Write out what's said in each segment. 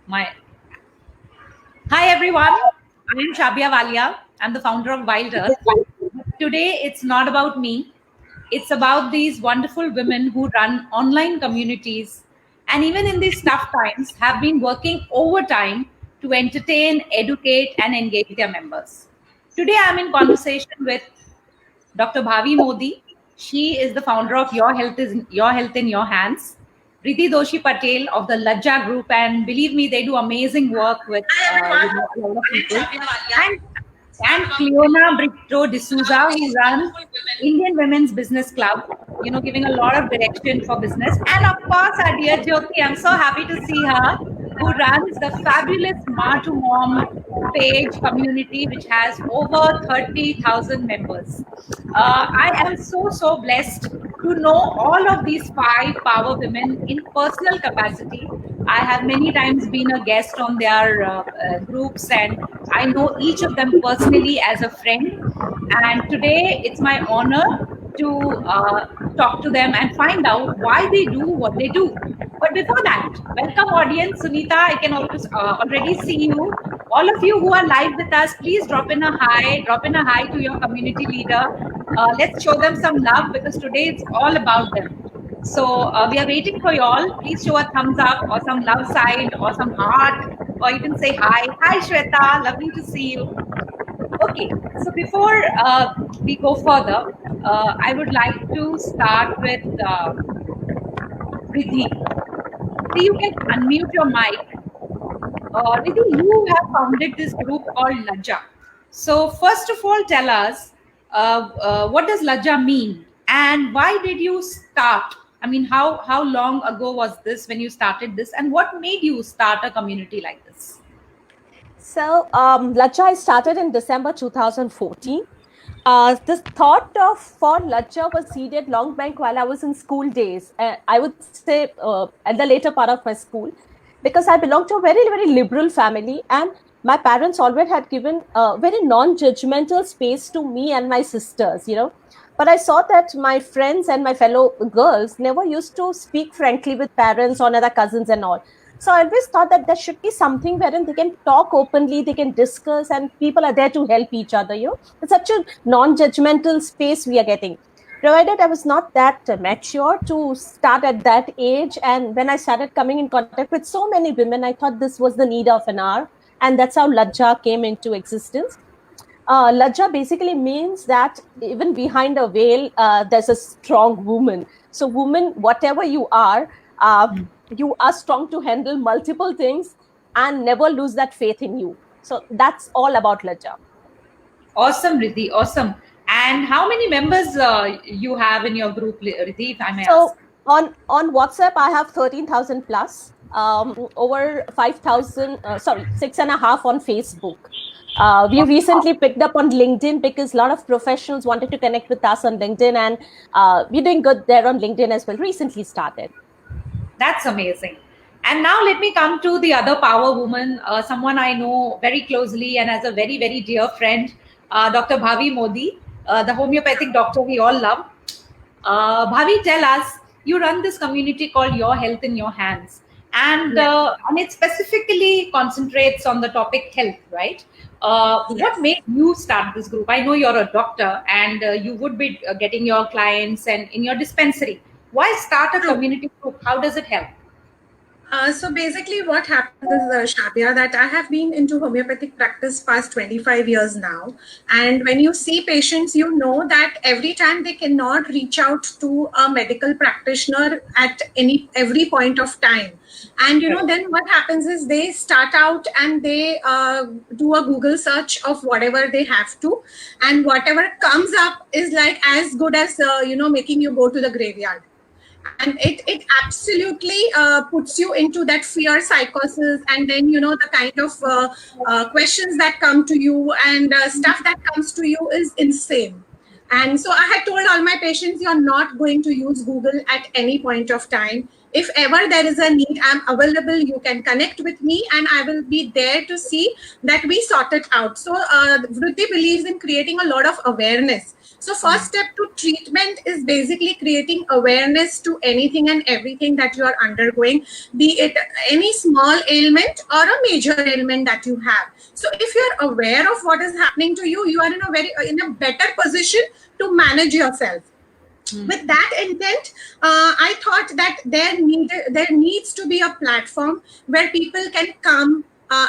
My Hi everyone, I am Shabia Walia. I'm the founder of Wild Earth. Today it's not about me. It's about these wonderful women who run online communities and even in these tough times have been working overtime to entertain, educate and engage their members. Today I'm in conversation with Dr. Bhavi Modi. She is the founder of Your Health in Your Hands. Riddhi Doshi Patel of the LAJA group, and believe me, they do amazing work with a lot of people. And Cleona Britto D'Souza, who runs Indian Women's Business Club, giving a lot of direction for business. And of course, our dear Jyoti, I'm so happy to see her, who runs the fabulous Ma to Mom page community, which has over 30,000 members. I am so blessed to know all of these five power women in personal capacity. I have many times been a guest on their groups, and I know each of them personally as a friend. And today it's my honor to talk to them and find out why they do what they do. But before that, welcome audience. Sunita, I can already see you. All of you who are live with us, please drop in a hi to your community leader. Let's show them some love because today it's all about them. So we are waiting for you all. Please show a thumbs up or some love sign or some heart, or you can say hi. Hi Shweta, lovely to see you. Okay, so before we go further, I would like to start with Riddhi. Riddhi, you can unmute your mic. Riddhi, you have founded this group called LAJA. So first of all, tell us what does LAJA mean, and why did you start? I mean, how long ago was this when you started this, and what made you start a community like this? So, LAJA started in December 2014. This thought of for LAJA was seeded long back while I was in school days. I would say at the later part of my school, because I belong to a very liberal family, and my parents always had given a very non-judgmental space to me and my sisters. But I saw that my friends and my fellow girls never used to speak frankly with parents or other cousins and all. So I always thought that there should be something wherein they can talk openly, they can discuss, and people are there to help each other. It's such a non-judgmental space we are getting. Provided I was not that mature to start at that age, and when I started coming in contact with so many women, I thought this was the need of an hour, and that's how LAJA came into existence. LAJA basically means that even behind a veil, there's a strong woman. So, woman, whatever you are strong to handle multiple things and never lose that faith in you. So that's all about LAJA. Awesome, Riddhi. Awesome. And how many members you have in your group, Riddhi, if I may So ask? on WhatsApp, I have 13,000 plus, over 5,000, 6.5 on Facebook. We recently picked up on LinkedIn because a lot of professionals wanted to connect with us on LinkedIn, and we're doing good there on LinkedIn as well. Recently started. That's amazing. And now let me come to the other power woman, someone I know very closely and as a very dear friend, Dr. Bhavi Modi, the homeopathic doctor we all love. Bhavi, tell us, you run this community called Your Health in Your Hands. And it specifically concentrates on the topic health, right? What made you start this group? I know you're a doctor and you would be getting your clients and in your dispensary. Why start a community group? How does it help? So basically what happens is, Shabia, that I have been into homeopathic practice past 25 years now. And when you see patients, you know that every time they cannot reach out to a medical practitioner at every point of time. And, then what happens is they start out and they do a Google search of whatever they have to. And whatever comes up is like as good as, making you go to the graveyard. And it absolutely puts you into that fear psychosis, and then the kind of questions that come to you and stuff that comes to you is insane. And so I had told all my patients, you're not going to use Google at any point of time. If ever there is a need, I'm available. You can connect with me, and I will be there to see that we sort it out. So Vritti believes in creating a lot of awareness. So first step to treatment is basically creating awareness to anything and everything that you are undergoing, be it any small ailment or a major ailment that you have. So if you're aware of what is happening to you, you are in a better position to manage yourself. With that intent, I thought that there needs to be a platform where people can come.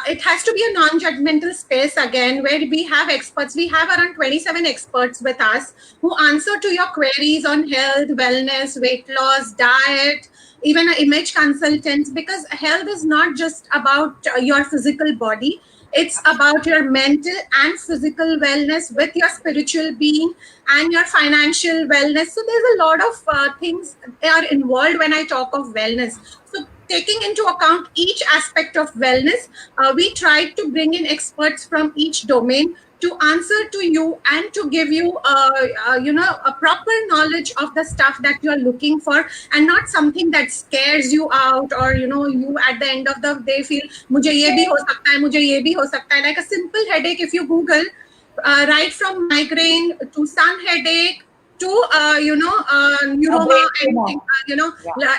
It has to be a non-judgmental space again, where we have experts. We have around 27 experts with us who answer to your queries on health, wellness, weight loss, diet, even image consultants, because health is not just about your physical body. It's about your mental and physical wellness with your spiritual being and your financial wellness. So there's a lot of things are involved when I talk of wellness. So taking into account each aspect of wellness, we try to bring in experts from each domain to answer to you and to give you a proper knowledge of the stuff that you are looking for, and not something that scares you out, or you at the end of the day feel mujhe ye bhi ho sakta hai, mujhe ye bhi ho sakta hai. Like a simple headache, if you Google right from migraine to sun headache to neuroma, anything,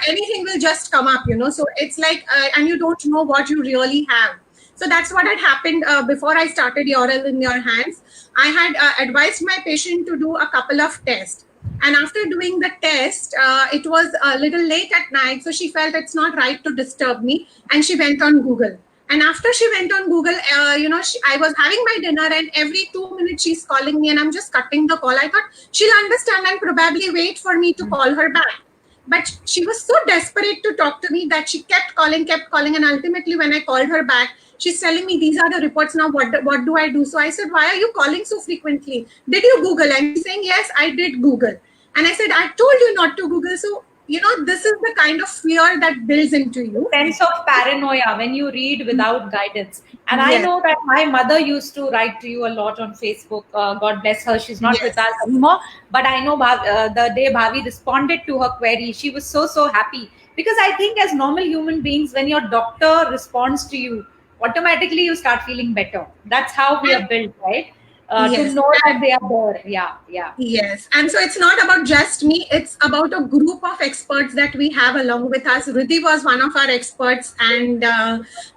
anything will just come up, so it's like and you don't know what you really have. So that's what had happened before I started Url in Your Hands. I had advised my patient to do a couple of tests. And after doing the test, it was a little late at night, so she felt it's not right to disturb me. And she went on Google. And after she went on Google, I was having my dinner, and every 2 minutes she's calling me, and I'm just cutting the call. I thought she'll understand and probably wait for me to call her back. But she was so desperate to talk to me that she kept calling. And ultimately, when I called her back, she's telling me, these are the reports now. What do I do? So I said, why are you calling so frequently? Did you Google? And she's saying, yes, I did Google. And I said, I told you not to Google. So, this is the kind of fear that builds into you. Sense of paranoia when you read without guidance. And I know that my mother used to write to you a lot on Facebook. God bless her. She's not with us anymore. But I know the day Bhavi responded to her query, she was so happy. Because I think as normal human beings, when your doctor responds to you, automatically you start feeling better. That's how we are built, right? To know that they are there. Yeah. Yes. And so it's not about just me. It's about a group of experts that we have along with us. Riddhi was one of our experts. And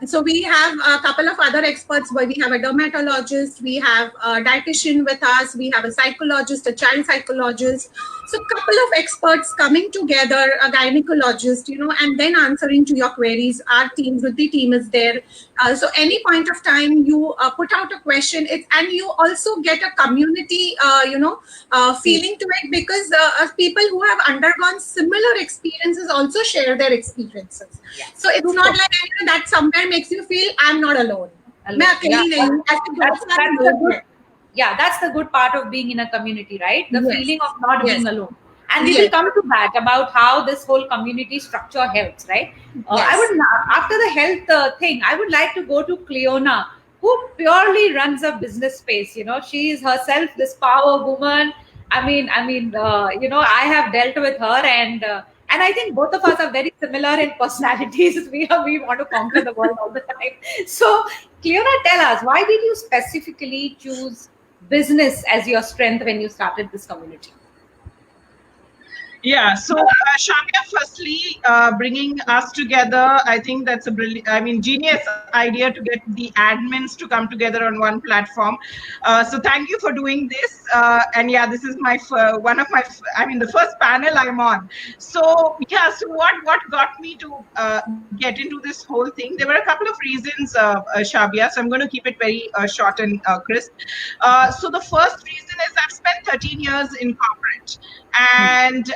so we have a couple of other experts, where we have a dermatologist, we have a dietitian with us, we have a psychologist, a child psychologist. So a couple of experts coming together, a gynecologist, and then answering to your queries. Our team, Riddhi team is there. So any point of time you put out a question, and you also get a community, feeling to it, because people who have undergone similar experiences also share their experiences. So it's not like that somewhere makes you feel I'm not alone. That's the good part of being in a community, right? The feeling of not being alone. And we will come to that about how this whole community structure helps, right? I would, after the health thing, I would like to go to Cleona, who purely runs a business space. She is herself this power woman. I mean, I have dealt with her, and I think both of us are very similar in personalities. We want to conquer the world all the time. So, Cleona, tell us, why did you specifically choose business as your strength when you started this community? Yeah, so Shabia, firstly, bringing us together, I think that's a brilliant, genius idea to get the admins to come together on one platform. So thank you for doing this. And yeah, this is my the first panel I'm on. So yeah, so what got me to get into this whole thing? There were a couple of reasons, Shabia. So I'm going to keep it very short and crisp. So the first reason is I've spent 13 years in corporate. And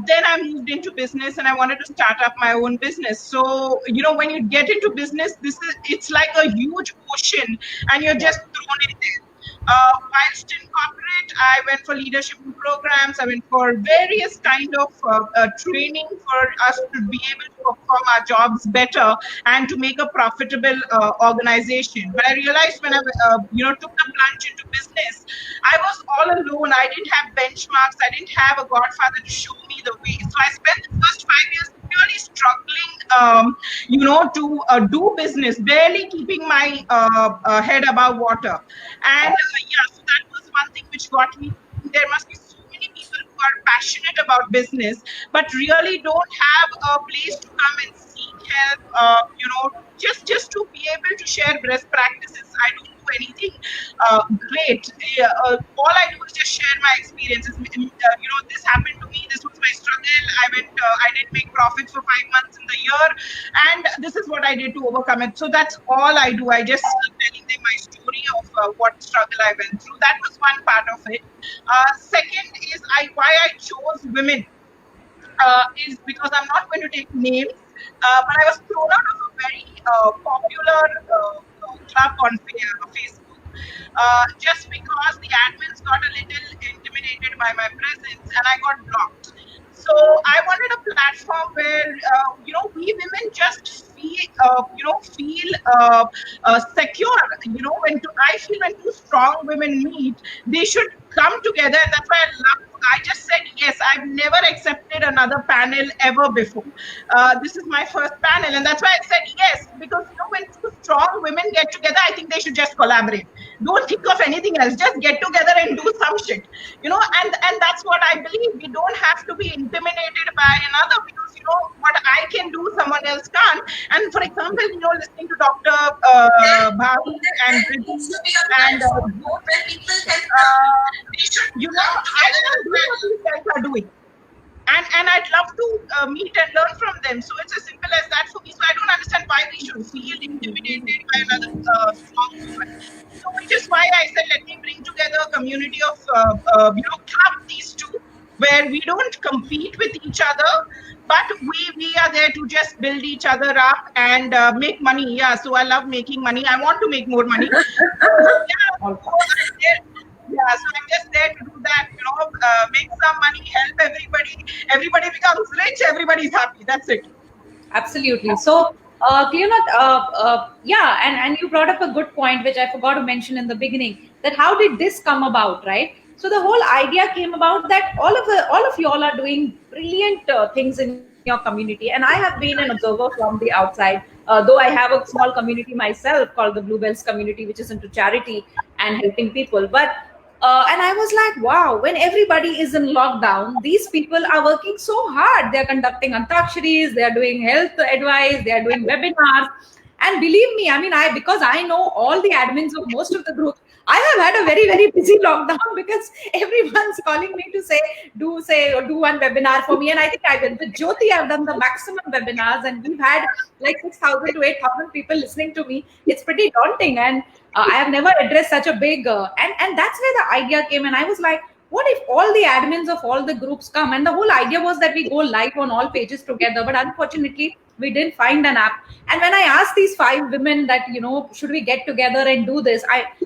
then I moved into business, and I wanted to start up my own business. So, when you get into business, it's like a huge ocean, and you're just thrown in there. Whilst in corporate, I went for leadership programs. I went for various kind of training for us to be able to perform our jobs better and to make a profitable organization. But I realized when I took the plunge into business, I was all alone. I didn't have benchmarks. I didn't have a godfather to show me the way. So I spent the first 5 years really struggling, to do business, barely keeping my head above water. And yeah, so that was one thing which got me. There must be so many people who are passionate about business, but really don't have a place to come and seek help. Just to be able to share best practices. I don't do anything great. All I do is just share my experiences. This happened to me. This was my struggle. I didn't make profits for 5 months in the year, and this is what I did to overcome it. So that's all I do. I just keep telling them my story of what struggle I went through. That was one part of it. Second is why I chose women. Is because I'm not going to take names, but I was thrown out of a very popular club on Facebook just because the admins got a little intimidated by my presence and I got blocked. So I wanted a platform where we women just feel secure. I feel when two strong women meet, they should come together. And that's why I just said yes. I've never accepted another panel ever before. This is my first panel, and that's why I said yes, because when two strong women get together, I think they should just collaborate. Don't think of anything else. Just get together and do some shit. And that's what I believe. We don't have to be intimidated by another, because what I can do, someone else can't. And for example, listening to Dr. Bhavi and Britto and they should, I don't know what these guys are doing. And I'd love to meet and learn from them. So it's as simple as that for me. So I don't understand why we should feel intimidated by another strong woman. So which is why I said, let me bring together a community of, club these two, where we don't compete with each other, but we are there to just build each other up and make money. Yeah, so I love making money. I want to make more money. Yeah, so I'm just there to do that, make some money, help everybody. Everybody becomes rich, everybody's happy. That's it. Absolutely. So, Cleona, and you brought up a good point, which I forgot to mention in the beginning, that how did this come about, right? So the whole idea came about that all of y'all are doing brilliant things in your community, and I have been an observer from the outside. Though I have a small community myself called the Bluebells community, which is into charity and helping people, but and I was like, wow, when everybody is in lockdown, these people are working so hard. They're conducting antaksharis, they're doing health advice, they're doing webinars. And believe me, because I know all the admins of most of the groups, I have had a very, very busy lockdown because everyone's calling me to do one webinar for me. And I think with Jyoti, I've done the maximum webinars, and we've had like 6,000 to 8,000 people listening to me. It's pretty daunting. And I have never addressed such a big, and that's where the idea came. And I was like, what if all the admins of all the groups come? And the whole idea was that we go live on all pages together. But unfortunately, we didn't find an app. And when I asked these 5 women that, should we get together and do this?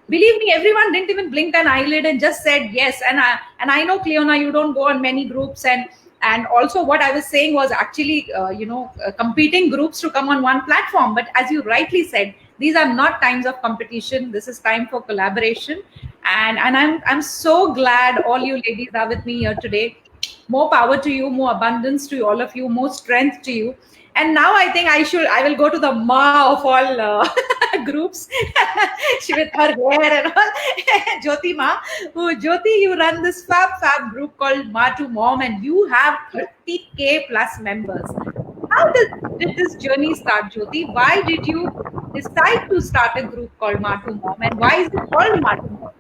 Believe me, everyone didn't even blink an eyelid and just said yes. And I know, Cleona, you don't go on many groups. And also what I was saying was actually, competing groups to come on one platform. But as you rightly said, these are not times of competition. This is time for collaboration. And I'm so glad all you ladies are with me here today. More power to you, more abundance to all of you, more strength to you. And now I think I will go to the ma of all groups. She with her hair and all. Jyoti ma. Jyoti, you run this fab group called Ma to Mom, and you have 30K plus members. How did this journey start, Jyoti? Why did you decide to start a group called Ma to Mom, and why is it called Ma to Mom?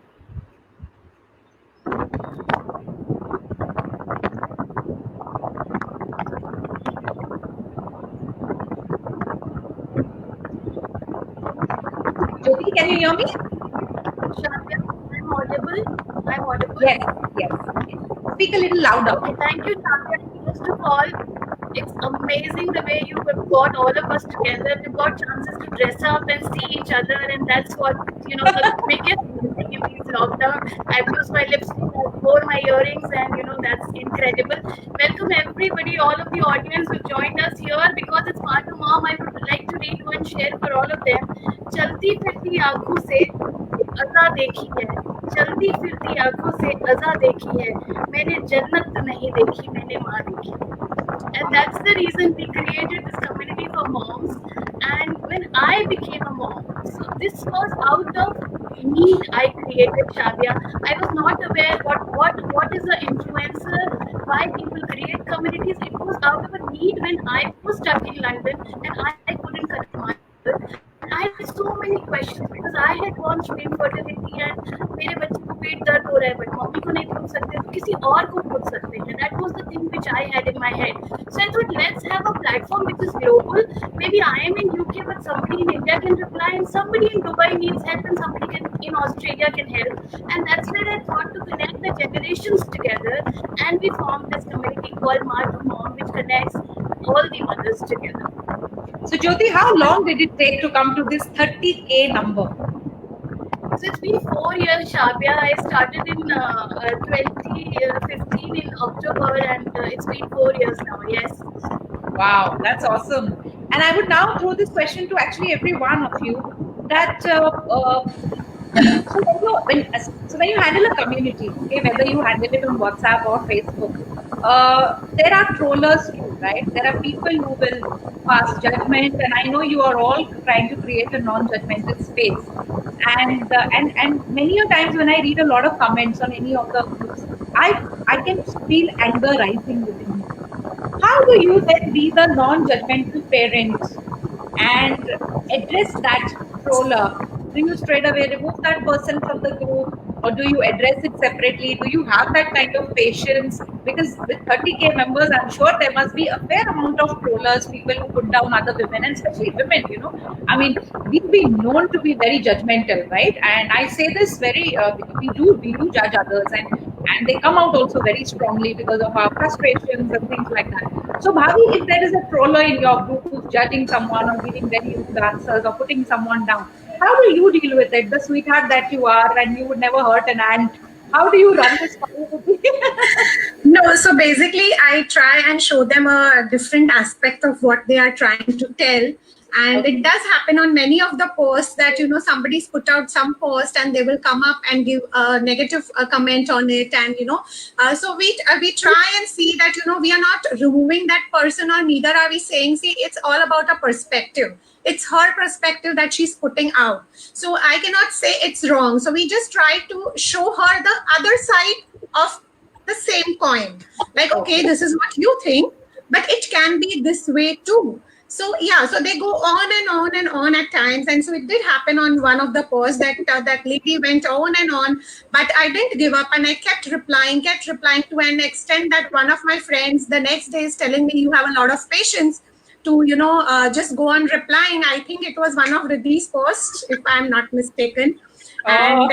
Jyoti, can you hear me? Shabia, I'm audible? Yes. Speak a little louder. Okay, thank you, Shabia. First of all, it's amazing the way you have got all of us together. We've got chances to dress up and see each other, and that's what, the biggest thing in these lockdown. I've used my lipstick, I've worn my earrings, and, that's incredible. Welcome everybody, all of the audience who joined us here, because it's Ma to Mom. I would like to read one share for all of them. चलती फिरती आंखों से अज़ा देखी है, चलती फिरती आंखों से अज़ा देखी है, मैंने जन्नत नहीं देखी, मैंने माँ देखी. And that's the reason we created this community for moms. And when I became a mom, so this was out of need I created, Shabia. I was not aware what is an influencer, why people create communities. It was out of a need when I was stuck in London and I couldn't cut my hair. And I had so many questions because I had gone through infertility and मेरे बच्चे को पेट दर्द हो रहा है, but mummy को नहीं पूछ सकते तो किसी और को पूछ सकते हैं. That was the thing which I had in my head. So I thought, let's have a platform which is global. Maybe I am in UK, but somebody in India can reply, and somebody in Dubai needs help, and somebody in Australia can help. And that's where I thought to connect the generations together, and we formed this community called Ma to Mom, which connects all the mothers together. So Jyoti, how long did it take to come to this 30K number? So it's been 4 years, Shabia. I started in 2015 in October, and it's been 4 years now. Yes. Wow, that's awesome. And I would now throw this question to actually every one of you that so when you handle a community, okay, whether you handle it on WhatsApp or Facebook, there are trollers too, right? There are people who will pass judgment, and I know you are all trying to create a non-judgmental space. And many a times when I read a lot of comments on any of the groups, I can feel anger rising within me. How do you then be the non-judgmental parent and address that troller? Do you straight away remove that person from the group, or do you address it separately? Do you have that kind of patience? Because with 30K members, I'm sure there must be a fair amount of trollers, people who put down other women, and especially women, you know. I mean, we've been known to be very judgmental, right? And I say this very, we do judge others, and they come out also very strongly because of our frustrations and things like that. So Bhavi, if there is a troller in your group who's judging someone or giving very rude answers or putting someone down, how do you deal with it? The sweetheart that you are, and you would never hurt an ant. How do you run this community? No, so basically I try and show them a different aspect of what they are trying to tell. And it does happen on many of the posts that, you know, somebody's put out some post and they will come up and give a negative comment on it. And, you know, so we try and see that, you know, we are not removing that person, or neither are we saying, see, it's all about a perspective. It's her perspective that she's putting out. So I cannot say it's wrong. So we just try to show her the other side of the same coin. Like, okay, this is what you think, but it can be this way too. So yeah, so they go on and on and on at times. And so it did happen on one of the posts that that lady went on and on, but I didn't give up, and I kept replying to an extent that one of my friends the next day is telling me, you have a lot of patience to, you know, just go on replying. I think it was one of Riddhi's posts, if I'm not mistaken. And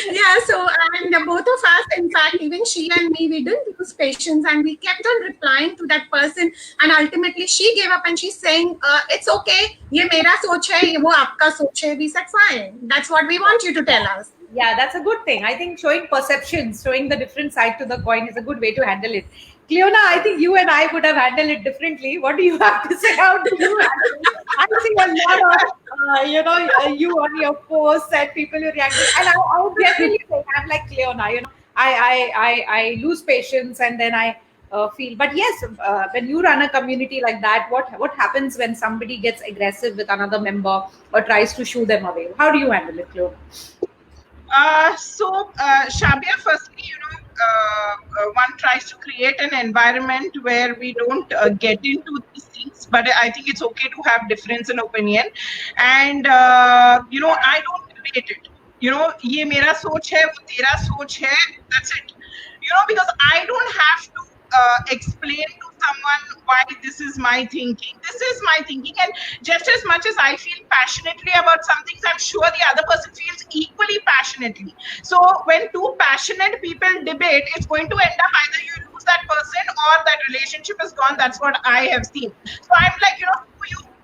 yeah, so, and both of us, in fact, even she and me, we didn't lose patience, and we kept on replying to that person. And ultimately she gave up, and she's saying, it's okay, ye mera soch hai, ye wo aapka soch hai. We said, fine, that's what we want you to tell us. Yeah, that's a good thing. I think showing perceptions, showing the different side to the coin is a good way to handle it. Cleona, I think you and I would have handled it differently. What do you have to say? How do you handle it? I see a lot of, you on your posts and people who react. And I would definitely say, I'm like Cleona, you know, I lose patience, and then I feel. But yes, when you run a community like that, what happens when somebody gets aggressive with another member or tries to shoo them away? How do you handle it, Cleona? Shabia, firstly, you know, one tries to create an environment where we don't get into these things, but I think it's okay to have difference in opinion. And, you know, I don't debate it. You know, ye mera soch hai, wo tera soch hai, that's it. You know, because I don't have to explain to someone why this is my thinking. This is my thinking, and just as much as I feel passionately about some things, I'm sure the other person feels equally passionately. So when two passionate people debate, it's going to end up either you lose that person or that relationship is gone. That's what I have seen. So I'm like, you know,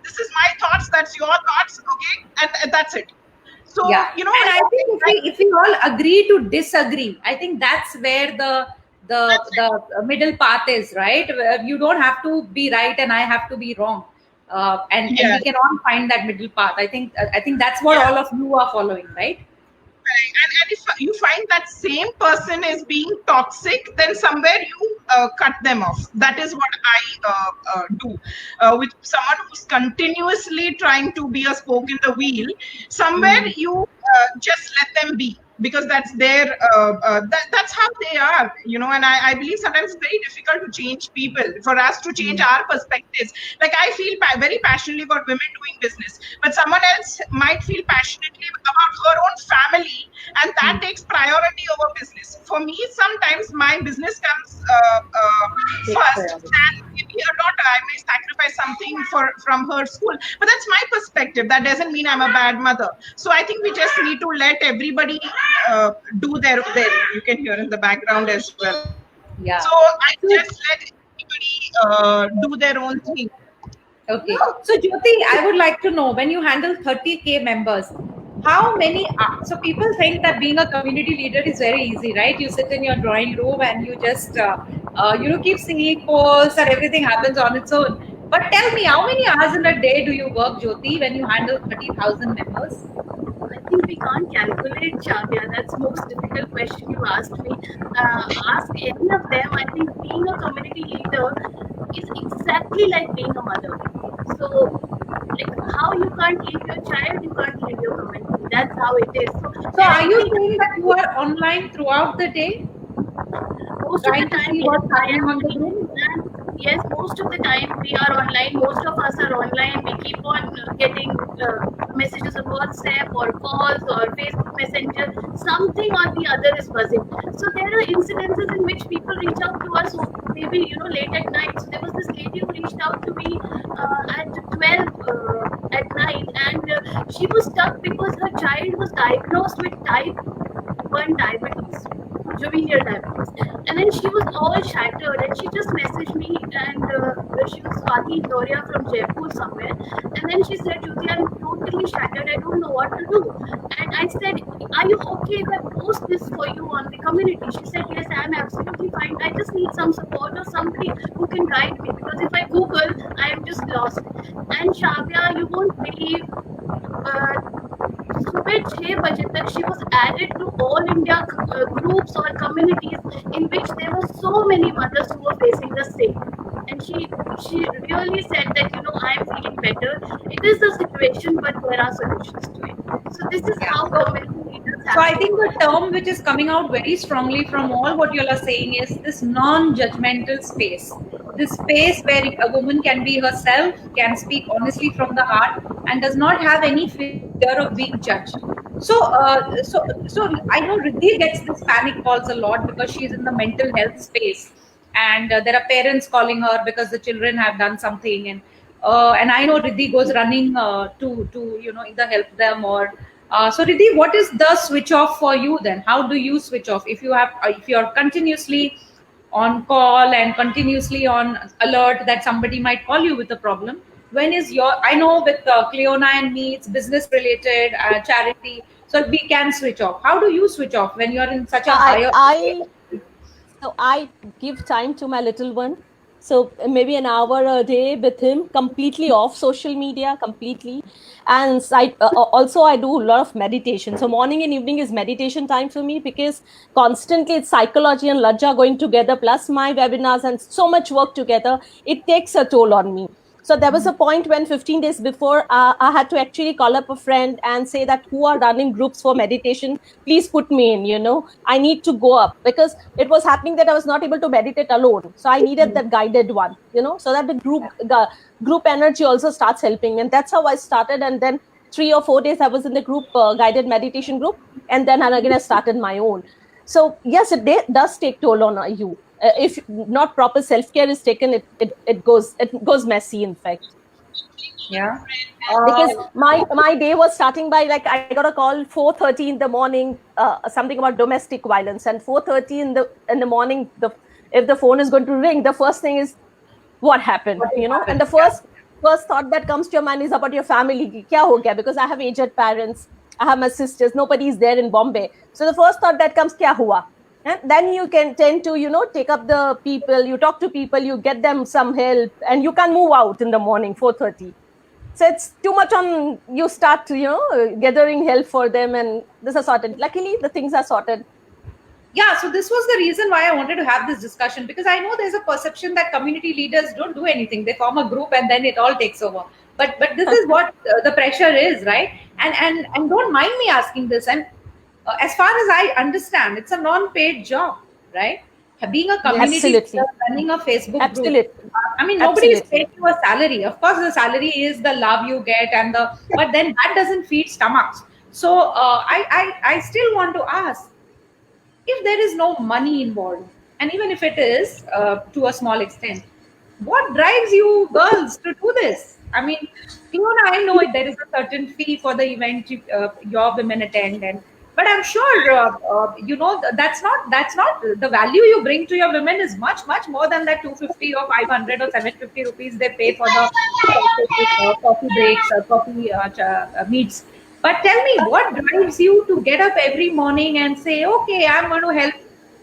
this is my thoughts, that's your thoughts, okay, and that's it. So yeah, you know, and I think if we all agree to disagree, I think that's where the middle path is, right? You don't have to be right and I have to be wrong, and we can all find that middle path. I think that's what all of you are following, right? And if you find that same person is being toxic, then somewhere you cut them off. That is what I do with someone who's continuously trying to be a spoke in the wheel. Somewhere you just let them be, because that's their that's how they are, and I believe sometimes it's very difficult to change people, for us to change our perspectives. Like, I feel very passionately about women doing business, but someone else might feel passionately about her own family, and that takes priority over business. For me, sometimes my business comes first, and maybe a daughter, I may sacrifice something from her school, but that's my perspective. That doesn't mean I'm a bad mother. So I think we just need to let everybody do their you can hear in the background as well. Yeah. So I just let everybody do their own thing. Okay. So, Jyoti, I would like to know, when you handle 30K members, how many? So, people think that being a community leader is very easy, right? You sit in your drawing room and you just, keep singing posts and everything happens on its own. But tell me, how many hours in a day do you work, Jyoti, when you handle 30,000 members? I think we can't calculate, Shabia. That's the most difficult question you asked me. Ask any of them. I think being a community leader is exactly like being a mother. So, like, how you can't leave your child, you can't leave your community. That's how it is. So, are you saying that you are online throughout the day? Most of the Trying to time, see yes, what's I happening am on the free. group? And yes, most of the time we are online. Most of us are online. We keep on getting messages on WhatsApp or calls or Facebook Messenger. Something or the other is buzzing. So there are incidences in which people reach out to us, maybe late at night. So there was this lady who reached out to me at 12 at night, and she was stuck because her child was diagnosed with type 1 diabetes, juvenile diabetes. And then she was all shattered, and she just messaged me, and she was Swati Doria from Jaipur somewhere. And then she said, Jyoti, I'm totally shattered. I don't know what to do. And I said, are you okay if I post this for you on the community? She said, yes, I'm absolutely fine. I just need some support or somebody who can guide me, because if I Google, I am just lost. And Shabia, you won't believe, सुबह 6 बजे तक she was added to all India groups or communities in which there were so many mothers who were facing the same. And she really said that, I am feeling better. It is the situation, but there are solutions to it. So this is how community leaders have So I to think the work. term which is coming out very strongly from all what you are saying is this non-judgmental space. This space where a woman can be herself, can speak honestly from the heart, and does not have any fear of being judged. So I know Riddhi gets this panic calls a lot because she's in the mental health space, and there are parents calling her because the children have done something, and I know Riddhi goes running to either help them or. So Riddhi, what is the switch off for you then? How do you switch off if you're continuously on call and continuously on alert that somebody might call you with a problem? When is your? I know with Cleona and me, it's business related, charity, so we can switch off. How do you switch off when you're in such a higher? So I give time to my little one. So maybe an hour a day with him, completely off social media, completely. And also I do a lot of meditation. So morning and evening is meditation time for me, because constantly it's psychology and LAJA going together, plus my webinars and so much work together. It takes a toll on me. So there was a point when 15 days before, I had to actually call up a friend and say that who are running groups for meditation, please put me in. I need to go up, because it was happening that I was not able to meditate alone. So I needed that guided one, so that the group energy also starts helping. And that's how I started. And then 3 or 4 days I was in the group guided meditation group. And then again I started my own. So yes, it does take toll on you. If not proper self-care is taken, it goes messy, in fact. Yeah. Because my day was starting by, like, I got a call 4:30 in the morning, something about domestic violence, and 4:30 in the morning, if the phone is going to ring, the first thing is what happened, and the first thought that comes to your mind is about your family. Kya ho gaya? Because I have aged parents, I have my sisters, nobody is there in Bombay. So the first thought that comes, kya hua? And then you can tend to, take up the people, you talk to people, you get them some help, and you can move out in the morning, 4:30. So it's too much on, you start, gathering help for them, and this is sorted. Luckily, the things are sorted. Yeah, so this was the reason why I wanted to have this discussion, because I know there's a perception that community leaders don't do anything. They form a group and then it all takes over. But this is what the pressure is, right? And don't mind me asking this. And as far as I understand, it's a non-paid job, right? Being a community Absolutely. leader, running a Facebook Absolutely. group. I mean, nobody is Absolutely. paying you a salary. Of course, the salary is the love you get, but then that doesn't feed stomachs. So I still want to ask, if there is no money involved, and even if it is to a small extent, what drives you girls to do this? I mean, Cleona, I know there is a certain fee for the event your women attend, but I'm sure that's not the value you bring to your women is much more than that 250 or 500 or 750 rupees they pay for the coffee breaks or coffee meets. But tell me, what drives you to get up every morning and say, okay, I'm going to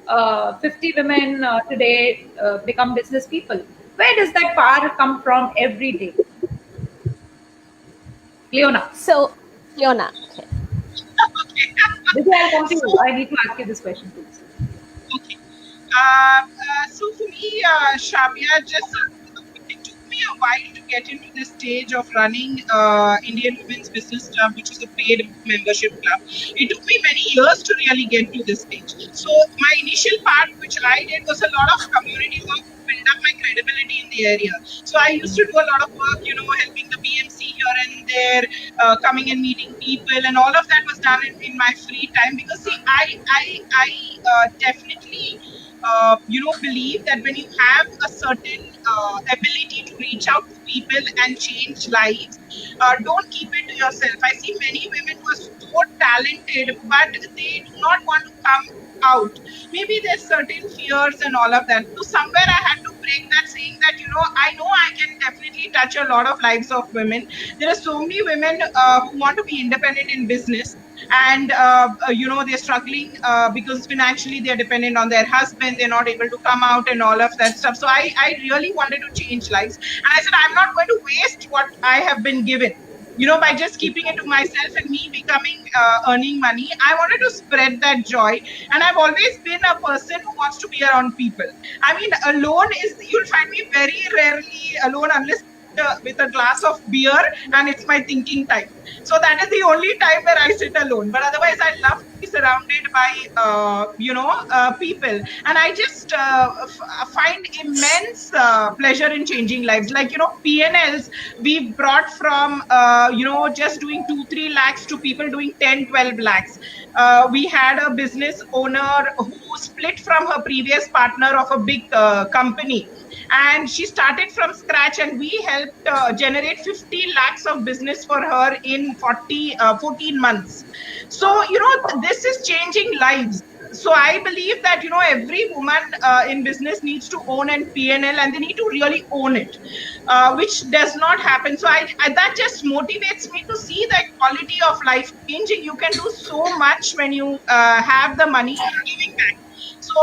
help 50 women today become business people? Where does that power come from every day? Cleona. So, Cleona. Okay. Riddhi, I'll come to you. I need to ask you this question, please. Okay. So for me, Shabia, it took me a while to get into this stage of running Indian Women's Business Club, which is a paid membership club. It took me many years to really get to this stage. So my initial part, which I did, was a lot of community work to build up my credibility in the area. So I used to do a lot of work, helping the BMC here and there, coming and meeting people, and all of that was done in my free time. Because see, I definitely believe that when you have a certain ability to reach out to people and change lives, don't keep it to yourself. I see many women who are so talented, but they do not want to come out. Maybe there's certain fears and all of that. So somewhere I had to break that, saying that, I know I can definitely touch a lot of lives of women. There are so many women who want to be independent in business, and they're struggling because financially they're dependent on their husband, they're not able to come out and all of that stuff. So I really wanted to change lives, and I said, I'm not going to waste what I have been given, by just keeping it to myself and me becoming earning money. I wanted to spread that joy, and I've always been a person who wants to be around people. I mean, you'll find me very rarely alone, unless with a glass of beer and it's my thinking time. So that is the only time where I sit alone. But otherwise, I love to be surrounded by, people. And I just find immense pleasure in changing lives. Like, PNLs, we've brought from, just doing 2-3 lakhs to people doing 10-12 lakhs. We had a business owner who split from her previous partner of a big company, and she started from scratch, and we helped generate 50 lakhs of business for her in 14 months. So this is changing lives. So I believe that every woman in business needs to own an PNL, and they need to really own it, which does not happen. So I that just motivates me to see the quality of life changing. You can do so much when you have the money giving back. So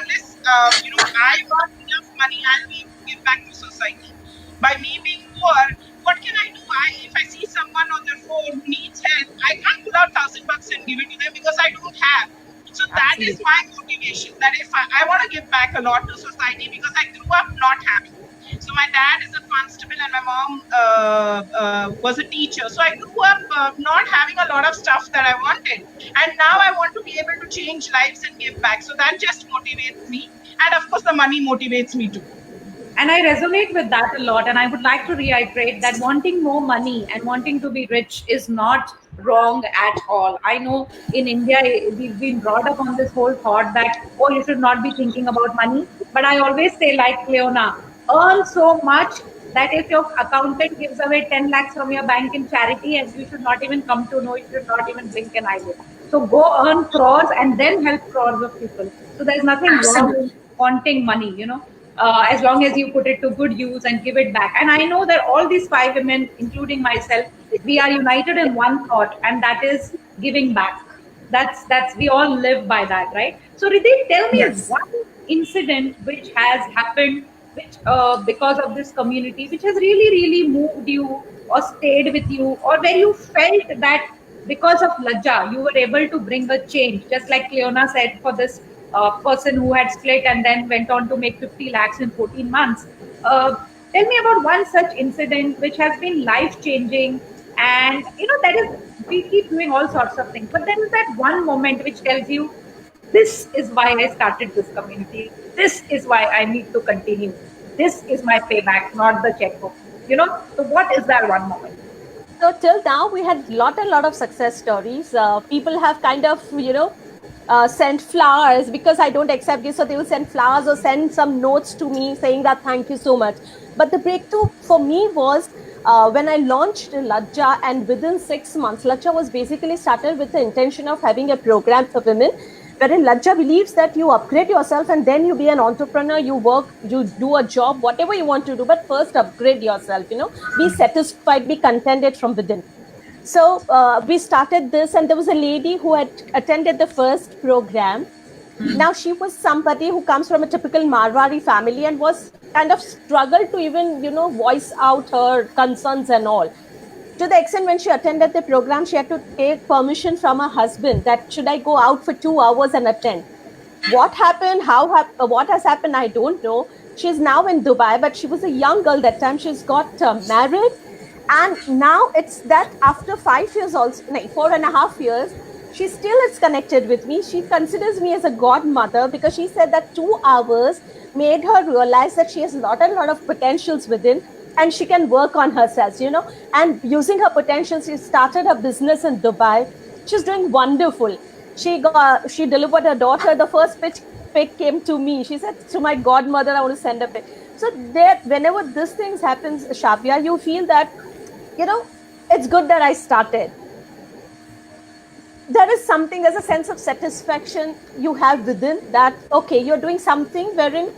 unless I got enough money, I'll be able to give back to society. By me being poor, what can I do? If I see someone on their phone who needs help, I can't pull out $1,000 and give it to them because I don't have. So that is my motivation. That if I want to give back a lot to society, because I grew up not having. So my dad is a constable and my mom was a teacher. So I grew up not having a lot of stuff that I wanted. And now I want to be able to change lives and give back. So that just motivates me. And of course, the money motivates me too. And I resonate with that a lot. And I would like to reiterate that wanting more money and wanting to be rich is not wrong at all. I know in India, we've been brought up on this whole thought that, oh, you should not be thinking about money. But I always say, like Cleona, earn so much that if your accountant gives away 10 lakhs from your bank in charity, and you should not even come to know, you should not even blink an eyelid. So go earn crores and then help crores of people. So there's nothing wrong with wanting money, as long as you put it to good use and give it back. And I know that all these 5 women, including myself, we are united in one thought, and that is giving back. That's we all live by that, right? So Riddhi, tell me one incident which has happened, which because of this community, which has really moved you, or stayed with you, or where you felt that because of LAJA, you were able to bring a change, just like Cleona said, for this person who had split and then went on to make 50 lakhs in 14 months. Uh, Tell me about one such incident which has been life changing, and that is, we keep doing all sorts of things, but there is that one moment which tells you, this is why I started this community. This is why I need to continue. This is my payback, not the checkbook. So what is that one moment? So till now, we had a lot of success stories. People have kind of, sent flowers because I don't accept this. So they will send flowers or send some notes to me saying that thank you so much. But the breakthrough for me was when I launched LAJA, and within 6 months, LAJA was basically started with the intention of having a program for women, wherein LAJA believes that you upgrade yourself and then you be an entrepreneur, you work, you do a job, whatever you want to do, but first upgrade yourself, be satisfied, be contented from within. So we started this, and there was a lady who had attended the first program. Now she was somebody who comes from a typical Marwari family and was kind of struggled to even, voice out her concerns and all. To the extent when she attended the program, she had to take permission from her husband that should I go out for 2 hours and attend. What happened, what has happened, I don't know. She's now in Dubai, but she was a young girl that time. She's got married. And now it's that after 5 years, also, no, 4.5 years, she still is connected with me. She considers me as a godmother because she said that 2 hours made her realize that she has a lot of potentials within, and she can work on herself, and using her potential, she started her business in Dubai. She's doing wonderful. She delivered her daughter. The first pic came to me. She said to my godmother, I want to send a pic. So there, whenever this things happens, Shabia, you feel that, it's good that I started. There is something, there's a sense of satisfaction you have within that, okay, you're doing something wherein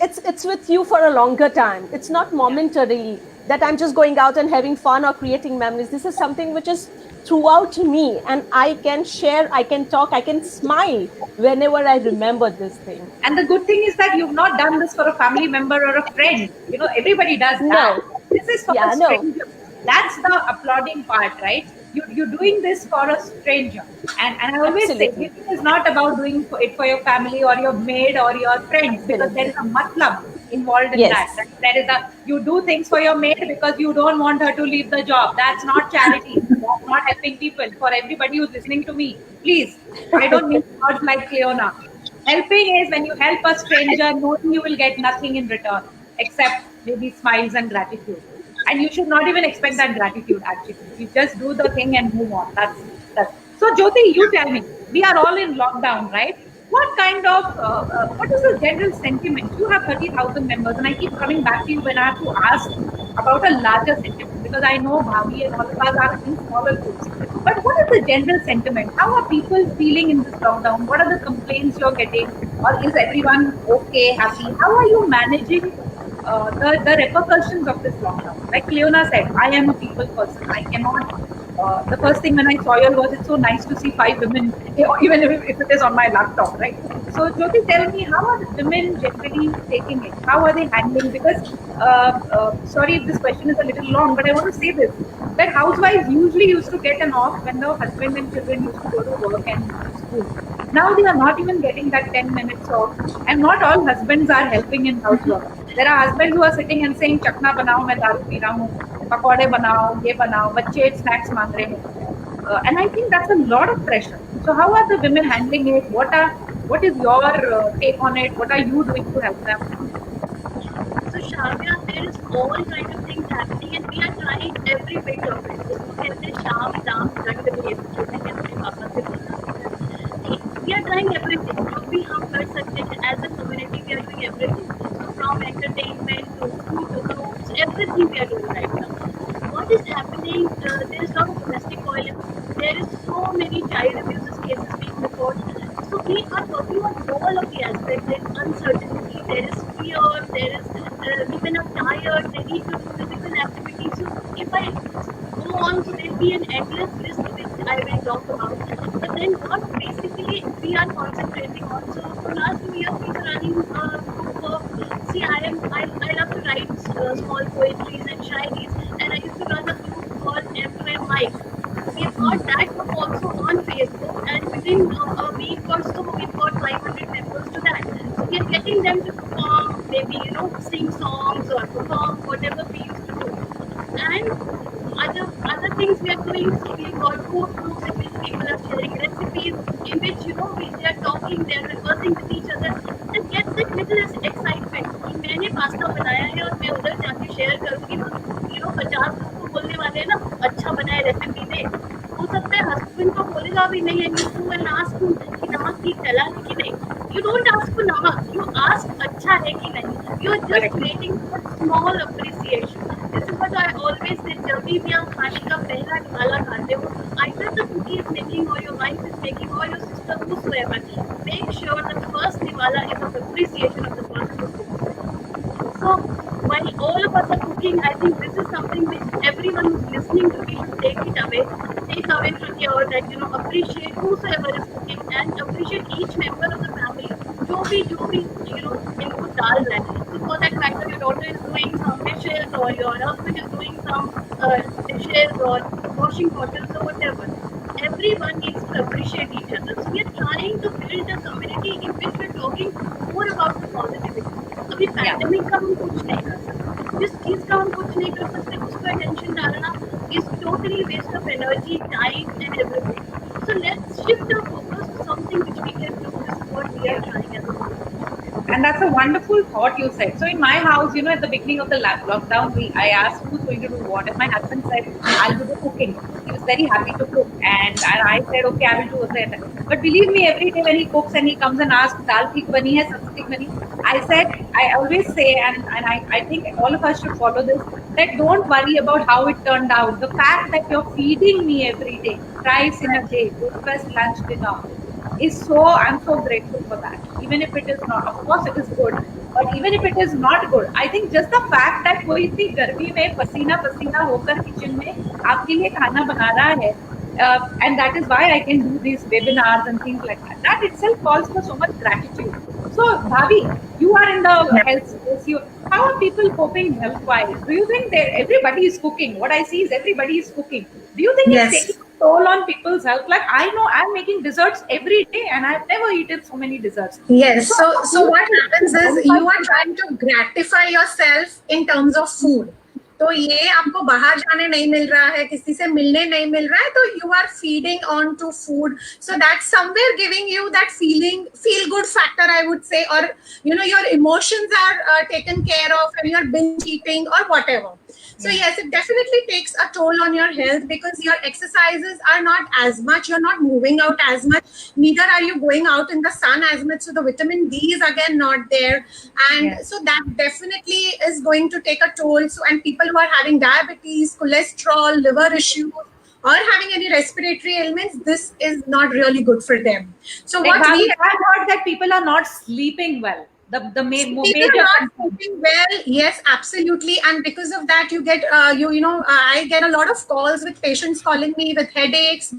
it's with you for a longer time. It's not momentarily that I'm just going out and having fun or creating memories. This is something which is throughout me, and I can share, I can talk, I can smile whenever I remember this thing. And the good thing is that you've not done this for a family member or a friend. Everybody does that. No. This is for a stranger. That's the applauding part, right? You're doing this for a stranger. And I always say, it is not about doing it for your family or your maid or your friends, because there is a matlab involved in that. Right? There is you do things for your maid because you don't want her to leave the job. That's not charity. That's not helping people. For everybody who's listening to me, please, I don't mean words like Cleona. Helping is when you help a stranger knowing you will get nothing in return except maybe smiles and gratitude. And you should not even expect that gratitude, actually. You just do the thing and move on. That's. So, Jyoti, you tell me, we are all in lockdown, right? What kind of, what is the general sentiment? You have 30,000 members, and I keep coming back to you when I have to ask about a larger sentiment, because I know Bhavi and all of us are in smaller groups. But what is the general sentiment? How are people feeling in this lockdown? What are the complaints you're getting? Or is everyone okay, happy? How are you managing the repercussions of this lockdown? Like Cleona said, I am a people person. I cannot. The first thing when I saw you was, it's so nice to see 5 women, even if it is on my laptop, right? So, Jyoti, tell me, how are women generally taking it? How are they handling? Because, sorry if this question is a little long, but I want to say this, that housewives usually used to get an off when the husband and children used to go to work and school. Now they are not even getting that 10 minutes off, and not all husbands are helping in housework. There are husbands who are sitting and saying, "Chakna banao, main daru pee raha hu, pakode banao, ye banao, bacche snacks mang rahe hain." And I think that's a lot of pressure. So how are the women handling it? What is your take on it? What are you doing to help them? So Shabia, there is all kind of things happening, and we are trying every bit of it. जिसको कहते हैं शाम दाम दंड भेद, जो मैं अपने पापा से बोला, we are trying everything. जो भी हम कर सकते हैं as a community, we are doing everything. So from entertainment to food to groups, everything we are doing right now. What is happening? There is a lot of domestic violence. There is so many child abuse cases being reported. So we are working on all of the aspects. There is uncertainty, there is fear, there is women are tired, they need to do physical activities. So if I go on, so there will be an endless list which I will talk about. But then what basically we are concentrating on. So for last 2 years we are running a group of See, I love to write small poetries and shairis, and I used to run a group called FM Mike. We've got that group also on Facebook, and within a week or so, we've got 500 members to that. So we are getting them to perform, maybe sing songs or perform whatever we used to do. And other things we are doing. So we've got food groups in which people are sharing recipes, in which they are talking, they are conversing with each other, and gets that little excitement कि मैंने pasta बनाया है और मैं उधर जाके share करूँगी तो 50 लोग तो बोलने वाले हैं ना अच्छा बना है रेसिपी दे. हो सकता है हस्बैंड को बोलेगा भी नहीं and you go and ask him कि नमक ठीक डला है कि नहीं. You don't ask for namak, you ask अच्छा है कि नहीं. You are just waiting for small appreciation. This is what I always say. जब भी आप खाने का पहला निवाला खाते हो, either the cookie is making or your wife is making or your sister, whosoever, make sure that the first niwala is of appreciation of the person who cooks. So while all of us are cooking, I think this is something which everyone who's listening to me should take away from here, that appreciate whosoever is cooking and appreciate each member of the family. जो भी इनको डाल रहा है. So for that matter, your daughter is doing some dishes or your husband is doing some dishes or washing bottles or whatever. Everyone needs to appreciate each other. So we are trying to build a community in which we are talking more about the positivity. अभी pandemic का हम कुछ नहीं कर सकते, जिस चीज़ का हम कुछ नहीं कर सकते उस पर टेंशन डालना is totally waste of energy, time and everything. So let's shift our focus to something which we can do. This is what we are trying as a group. And that's a wonderful thought you said. So in my house, at the beginning of the lockdown, I asked who's going to do what. And my husband said, I'll do the cooking. He was very happy to cook. And I said, okay, I will do that. But believe me, every day when he cooks and he comes and asks, dal theek bani hai, sabzi theek bani, I always say, and I think all of us should follow this, that don't worry about how it turned out. The fact that you're feeding me every day, thrice in a day, breakfast, lunch, dinner, I'm so grateful for that. Even if it is not, of course it is good, but even if it is not good, I think just the fact that कोई इतनी गर्मी में पसीना पसीना होकर kitchen में आपके लिए खाना बना रहा है, and that is why I can do these webinars and things like that. That itself calls for so much gratitude. So Bhavi, you are in the health space. How are people coping health-wise? Do you think that everybody is cooking? What I see is everybody is cooking. Do you think it's taking a toll on people's health? Like I know I'm making desserts every day and I've never eaten so many desserts. Yes. So what happens is you are trying to gratify yourself in terms of food. तो ये आपको बाहर जाने नहीं मिल रहा है, किसी से मिलने नहीं मिल रहा है, तो you are feeding on to food. So that's somewhere giving you that feel good factor, I would say, or your emotions are taken care of and you're binge eating or whatever. So yes, it definitely takes a toll on your health because your exercises are not as much, you're not moving out as much, neither are you going out in the sun as much, so the vitamin D is again not there, and so that definitely is going to take a toll. So, and people who are having diabetes, cholesterol, liver issues, or having any respiratory ailments, this is not really good for them. So like what we have heard that people are not sleeping well. The major not sleeping well, yes, absolutely, and because of that, you get I get a lot of calls with patients calling me with headaches.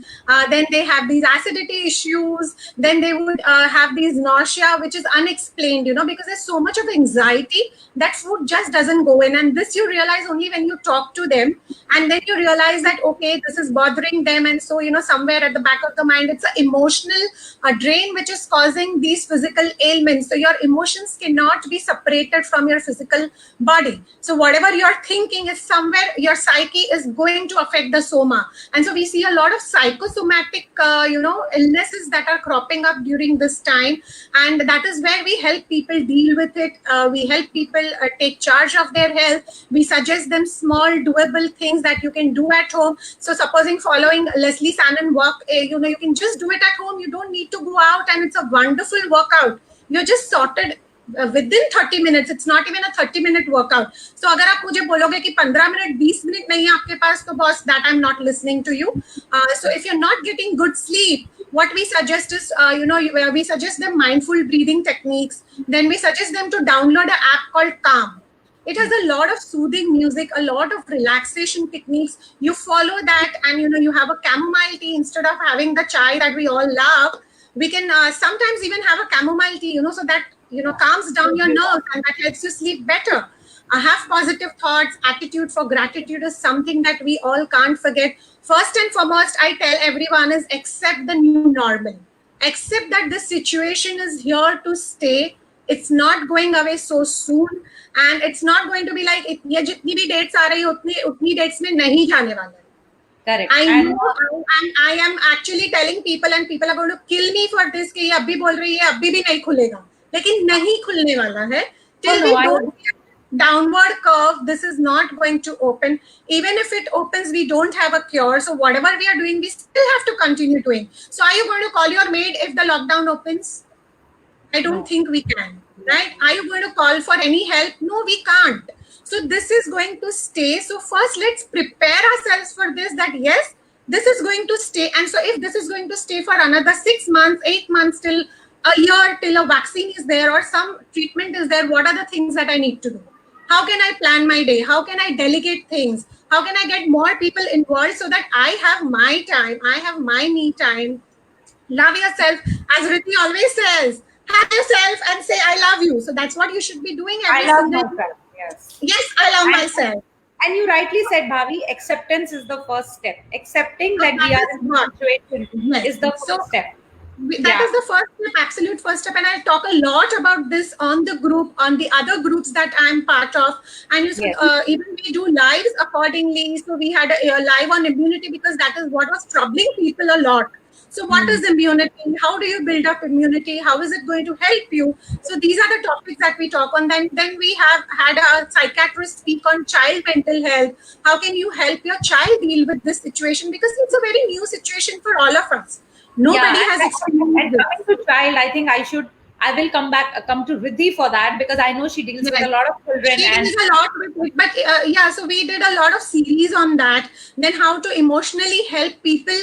Then they have these acidity issues. Then they would have these nausea, which is unexplained, because there's so much of anxiety that food just doesn't go in. And this you realize only when you talk to them, and then you realize that okay, this is bothering them, and so somewhere at the back of the mind, it's an emotional drain which is causing these physical ailments. So your emotions cannot be separated from your physical body. So whatever you're thinking is somewhere your psyche is going to affect the soma. And so we see a lot of psychosomatic, illnesses that are cropping up during this time. And that is where we help people deal with it. We help people take charge of their health. We suggest them small doable things that you can do at home. So supposing following Leslie Sannon work, you can just do it at home. You don't need to go out, and it's a wonderful workout. You're just sorted within 30 minutes. It's not even a 30-minute workout. So अगर आप मुझे बोलोगे कि 15 minute 20 minute नहीं है आपके पास, तो boss, that I'm not listening to you. So if you're not getting good sleep, what we suggest is, we suggest them mindful breathing techniques. Then we suggest them to download an app called Calm. It has a lot of soothing music, a lot of relaxation techniques. You follow that, and you have a chamomile tea instead of having the chai that we all love. We can sometimes even have a chamomile tea, so that calms down your nerves, and that helps you sleep better. Have positive thoughts. Attitude for gratitude is something that we all can't forget. First and foremost, I tell everyone is accept the new normal. Accept that this situation is here to stay. It's not going away so soon, and it's not going to be like ये जितनी भी dates आ रही उतनी dates में नहीं जाने वाला है. Correct. I know, and I am actually telling people, and people are going to kill me for this कि ये अभी बोल रही है अभी भी नहीं खुलेगा, लेकिन नहीं खुलने वाला है. Till we don't see a downward curve, this is not going to open. Even if it opens, we don't have a cure. So whatever we are doing, we still have to continue doing. So are you going to call your maid if the lockdown opens? I don't think we can, right? Are you going to call for any help? No, we can't. So this is going to stay. So first, let's prepare ourselves for this, that yes, this is going to stay. And so if this is going to stay for another 6 months, 8 months, till a year, till a vaccine is there or some treatment is there, what are the things that I need to do? How can I plan my day? How can I delegate things? How can I get more people involved so that I have my time, I have my me time? Love yourself. As Riddhi always says, have yourself and say, I love you. So that's what you should be doing every single day. Yes. Yes, I love myself. And you rightly said, Bhavi, acceptance is the first step. Accepting that we are in this situation is the first step. That is the first step, absolute first step. And I talk a lot about this on the group, on the other groups that I'm part of. And you should, even we do lives accordingly. So we had a live on immunity because that is what was troubling people a lot. So what is immunity? How do you build up immunity? How is it going to help you? So these are the topics that we talk on. Then we have had a psychiatrist speak on child mental health. How can you help your child deal with this situation? Because it's a very new situation for all of us. Nobody has experienced and coming to child, I think I will come to Riddhi for that, because I know she deals with a lot of children. She deals a lot with it, but so we did a lot of series on that. Then how to emotionally help people,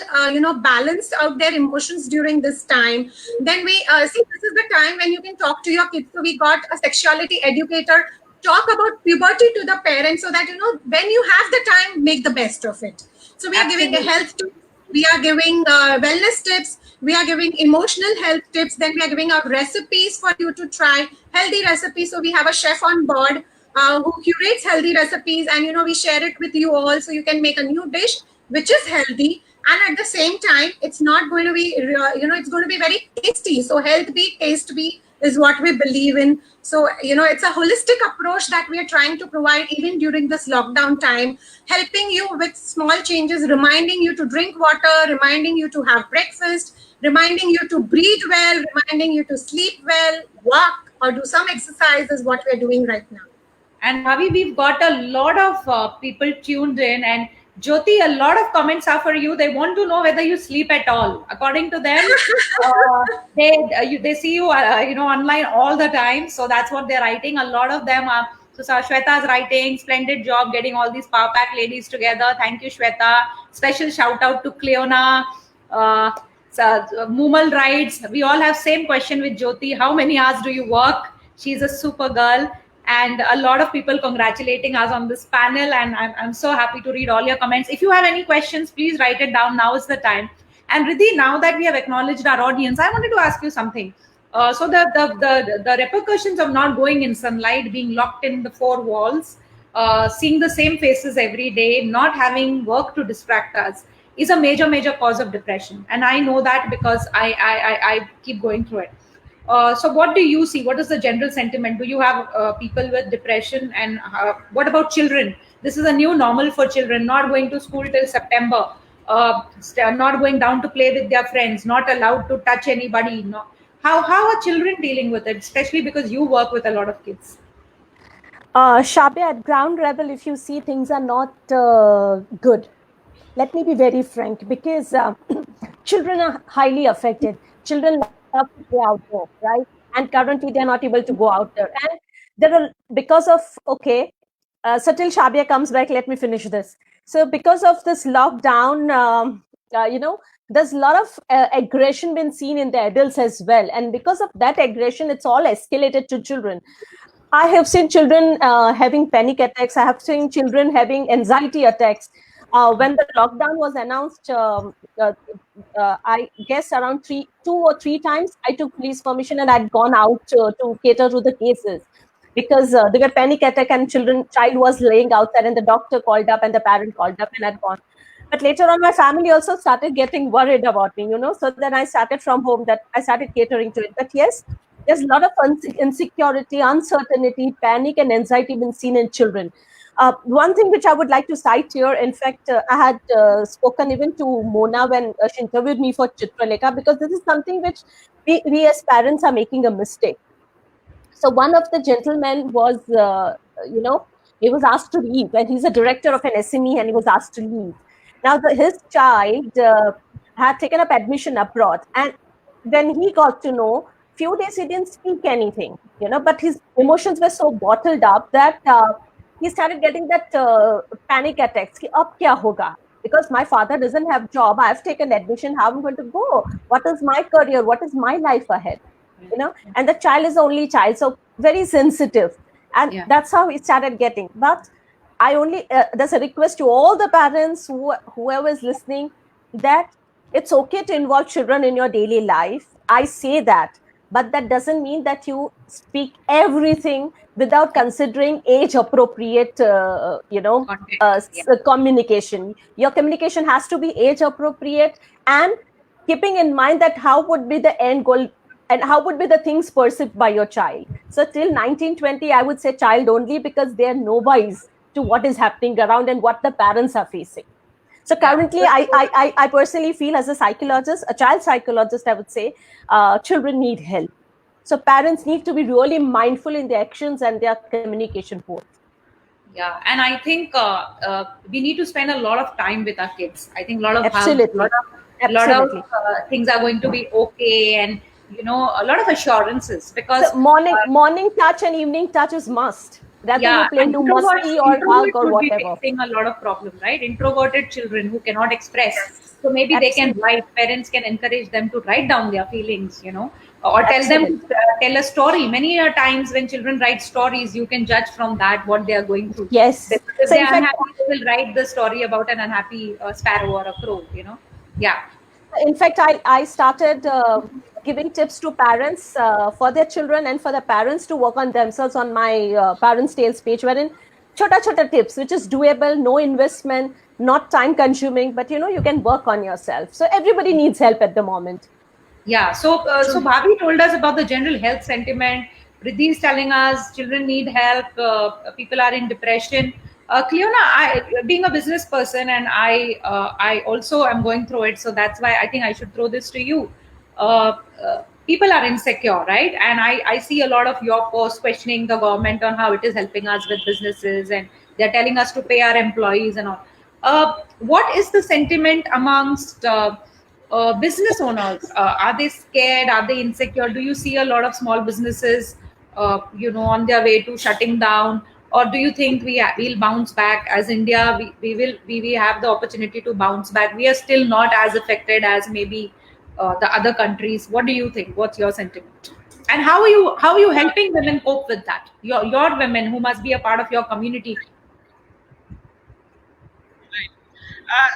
balance out their emotions during this time. Then we see this is the time when you can talk to your kids. So we got a sexuality educator talk about puberty to the parents, so that when you have the time, make the best of it. So we are giving a health tips. We are giving wellness tips. We are giving emotional health tips. Then we are giving out recipes for you to try, healthy recipes. So we have a chef on board who curates healthy recipes, and we share it with you all, so you can make a new dish which is healthy, and at the same time it's not going to be it's going to be very tasty. So health be, taste be is what we believe in. So it's a holistic approach that we are trying to provide even during this lockdown time, helping you with small changes, reminding you to drink water, reminding you to have breakfast, reminding you to breathe well, reminding you to sleep well, walk or do some exercise is what we're doing right now. And Bhavi, we've got a lot of people tuned in, and Jyoti, a lot of comments are for you. They want to know whether you sleep at all. According to them, they see you, online all the time. So that's what they're writing. A lot of them are. So Shweta is writing, splendid job getting all these Power Pack ladies together. Thank you, Shweta. Special shout out to Cleona. Mumal writes, we all have same question with Jyoti. How many hours do you work? She's a super girl. And a lot of people congratulating us on this panel, and I'm so happy to read all your comments. If you have any questions, please write it down. Now is the time. And Riddhi, now that we have acknowledged our audience, I wanted to ask you something. So the repercussions of not going in sunlight, being locked in the four walls, seeing the same faces every day, not having work to distract us, is a major cause of depression. And I know that because I keep going through it. So what do you see? What is the general sentiment? Do you have people with depression? And what about children? This is a new normal for children, not going to school till September, not going down to play with their friends, not allowed to touch anybody. No. How are children dealing with it, especially because you work with a lot of kids? Shabia, at ground level, if you see, things are not good. Let me be very frank, because children are highly affected. Children love to go outdoor, right? And currently they're not able to go out there. And there are, because of, so till Shabia comes back, let me finish this. So because of this lockdown, there's a lot of aggression been seen in the adults as well. And because of that aggression, it's all escalated to children. I have seen children having panic attacks. I have seen children having anxiety attacks. When the lockdown was announced, I guess around 2 or 3 times, I took police permission and I'd gone out to cater to the cases because there were panic attack and child was laying outside and the doctor called up and the parent called up and I'd gone. But later on, my family also started getting worried about me, so then I started from home, that I started catering to it. But yes, there's a lot of insecurity, uncertainty, panic, and anxiety been seen in children. One thing which I would like to cite here, in fact, I had spoken even to Mona when she interviewed me for Chitralekha, because this is something which we as parents are making a mistake. So one of the gentlemen was, he was asked to leave, and he's a director of an SME, and he was asked to leave. Now, his child had taken up admission abroad, and when he got to know, few days he didn't speak anything, but his emotions were so bottled up that he started getting that panic attacks. Ki, ab kya hoga? Because my father doesn't have job, I've taken admission, how am I going to go? What is my career? What is my life ahead? And the child is the only child, so very sensitive, and that's how he started getting. But I only there's a request to all the parents, whoever is listening, that it's okay to involve children in your daily life. I say that, but that doesn't mean that you speak everything without considering age appropriate communication. Your communication has to be age appropriate, and keeping in mind that how would be the end goal and how would be the things perceived by your child. So till 1920, I would say child only, because they are novice to what is happening around and what the parents are facing. So currently, I personally feel, as a psychologist, a child psychologist, I would say, children need help. So parents need to be really mindful in their actions and their communication both. Yeah, and I think we need to spend a lot of time with our kids. I think a lot of Absolutely. a lot of things are going to be okay, and a lot of assurances, because so morning touch and evening touch is must. Rather you play do musty or hug or whatever. Facing a lot of problem, right? Introverted children who cannot express, so maybe they can write. Parents can encourage them to write down their feelings, or tell them to tell a story. Many times when children write stories, you can judge from that what they are going through. Yes. If they are unhappy, they will write the story about an unhappy sparrow or a crow. Yeah. In fact, I started giving tips to parents for their children and for the parents to work on themselves on my Parents Tales page, wherein chota tips, which is doable, no investment, not time consuming, but you can work on yourself. So everybody needs help at the moment. Yeah. So Bhavi told us about the general health sentiment. Riddhi is telling us children need help. People are in depression. Cleona, being a business person, and I also am going through it. So that's why I think I should throw this to you. People are insecure, right? And I see a lot of your posts questioning the government on how it is helping us with businesses, and they're telling us to pay our employees and all. What is the sentiment amongst business owners? Are they scared? Are they insecure? Do you see a lot of small businesses, on their way to shutting down? Or do you think we'll bounce back as India? We have the opportunity to bounce back. We are still not as affected as maybe the other countries. What do you think? What's your sentiment? And how are you helping women cope with that? Your women who must be a part of your community.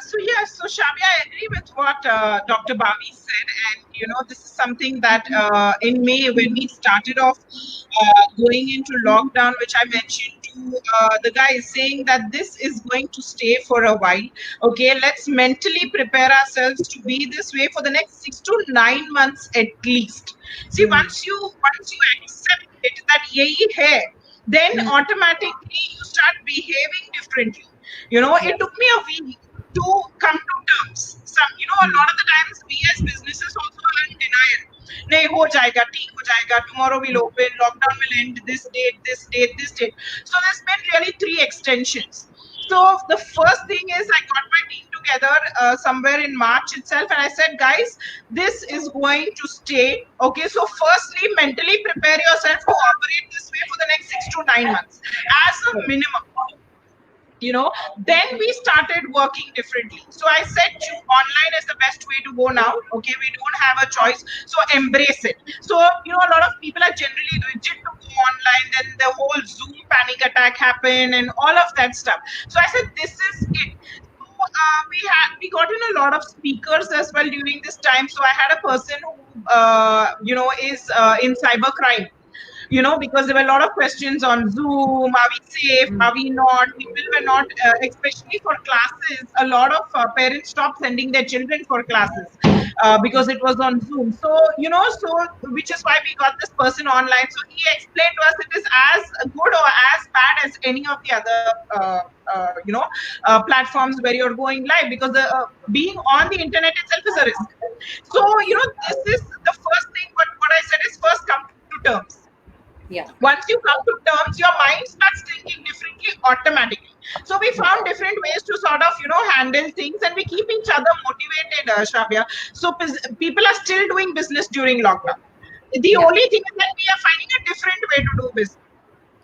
So Shabia, I agree with what Dr. Bhavi said, and this is something that in May, when we started off going into lockdown, which I mentioned to the guys, saying that this is going to stay for a while. Okay, let's mentally prepare ourselves to be this way for the next 6 to 9 months at least. See, once you accept it that yahi hai, then automatically you start behaving differently. It took me a week to come to terms. A lot of the times we as businesses also are in denial. Nahi, ho jayega, theek ho jayega, tomorrow we'll open, lockdown will end this date, this date, this date. So there's been really 3 extensions. So the first thing is I got my team together somewhere in March itself, and I said, guys, this is going to stay. Okay, so firstly, mentally prepare yourself to operate this way for the next 6 to 9 months as a minimum. Then we started working differently. So I said online is the best way to go now. Okay, we don't have a choice, so embrace it. So a lot of people are generally rigid to go online, then the whole Zoom panic attack happened and all of that stuff. So I said, this is it. So we got in a lot of speakers as well during this time. So I had a person who is in cybercrime, because there were a lot of questions on Zoom. Are we safe? Are we not? People were not, especially for classes. A lot of parents stopped sending their children for classes because it was on Zoom. So, which is why we got this person online. So he explained to us it is as good or as bad as any of the other, platforms where you're going live, because being on the internet itself is a risk. So, this is the first thing. What I said is first come to terms. Yeah. Once you come to terms, your mind starts thinking differently automatically. So we found different ways to sort of, handle things, and we keep each other motivated, Shabia. So people are still doing business during lockdown. The only thing is that we are finding a different way to do business.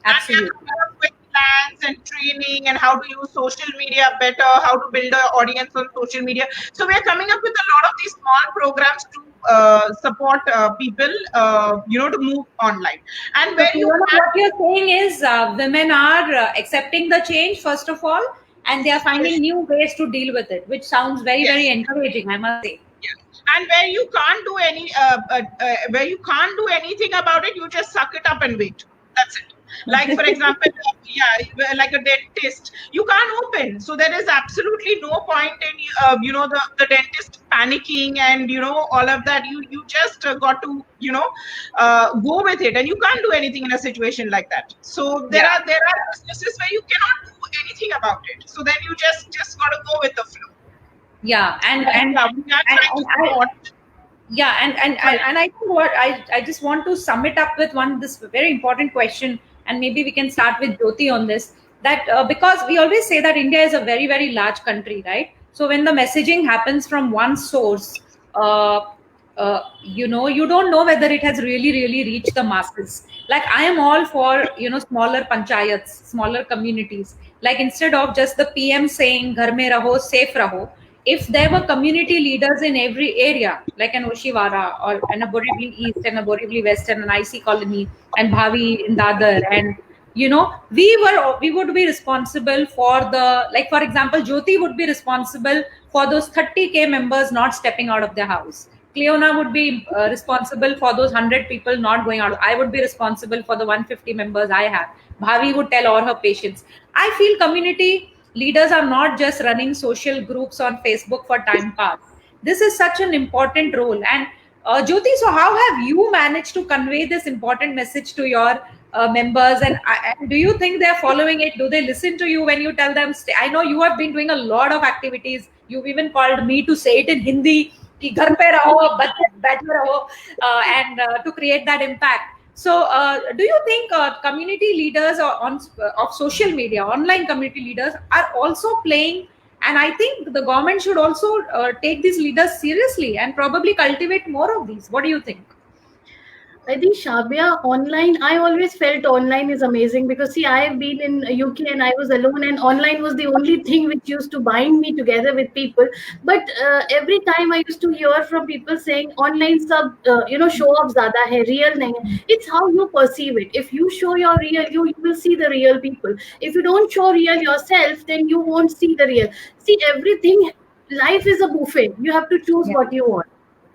Absolutely. And we are coming up with plans and training and how to use social media better, how to build an audience on social media. So we are coming up with a lot of these small programs to support people, to move online. And where what you're saying is women are accepting the change, first of all, and they are finding new ways to deal with it, which sounds very, very encouraging, I must say. And where you can't do anything about it, you just suck it up and wait. That's it. Like, for example, like a dentist, you can't open. So there is absolutely no point in, the dentist panicking and, all of that. You just got to, go with it, and you can't do anything in a situation like that. So there are businesses where you cannot do anything about it. So then you just got to go with the flow. Yeah, and I think what I just want to sum it up with this very important question, and maybe we can start with Jyoti on this. That because we always say that India is a very, very large country, right? So when the messaging happens from one source, you don't know whether it has really, really reached the masses. Like, I am all for smaller panchayats, smaller communities. Like, instead of just the PM saying "Ghar mein raho, safe raho," if there were community leaders in every area, like an Oshiwara or an Borivali East and a Borivali West and an IC colony and Bhavi in Dadar, and we would be responsible for like, for example, Jyoti would be responsible for those 30K members not stepping out of their house. Cleona would be responsible for those 100 people not going out. I would be responsible for the 150 members I have. Bhavi would tell all her patients. I feel community leaders are not just running social groups on Facebook for time pass. This is such an important role. And Jyoti, so how have you managed to convey this important message to your members? And do you think they're following it? Do they listen to you when you tell them? I know you have been doing a lot of activities. You've even called me to say it in Hindi. कि घर पे रहो, बैठे रहो, and to create that impact. So, do you think community leaders of social media, online community leaders, are also playing? And I think the government should also take these leaders seriously and probably cultivate more of these. What do you think? I think Shabia, online, I always felt online is amazing because see, I have been in UK and I was alone, and online was the only thing which used to bind me together with people. But every time I used to hear from people saying online show off zyada hai, real nahi hai. It's how you perceive it. If you show your real, you will see the real people. If you don't show real yourself, then you won't see the real. See, everything, life is a buffet. You have to choose what you want.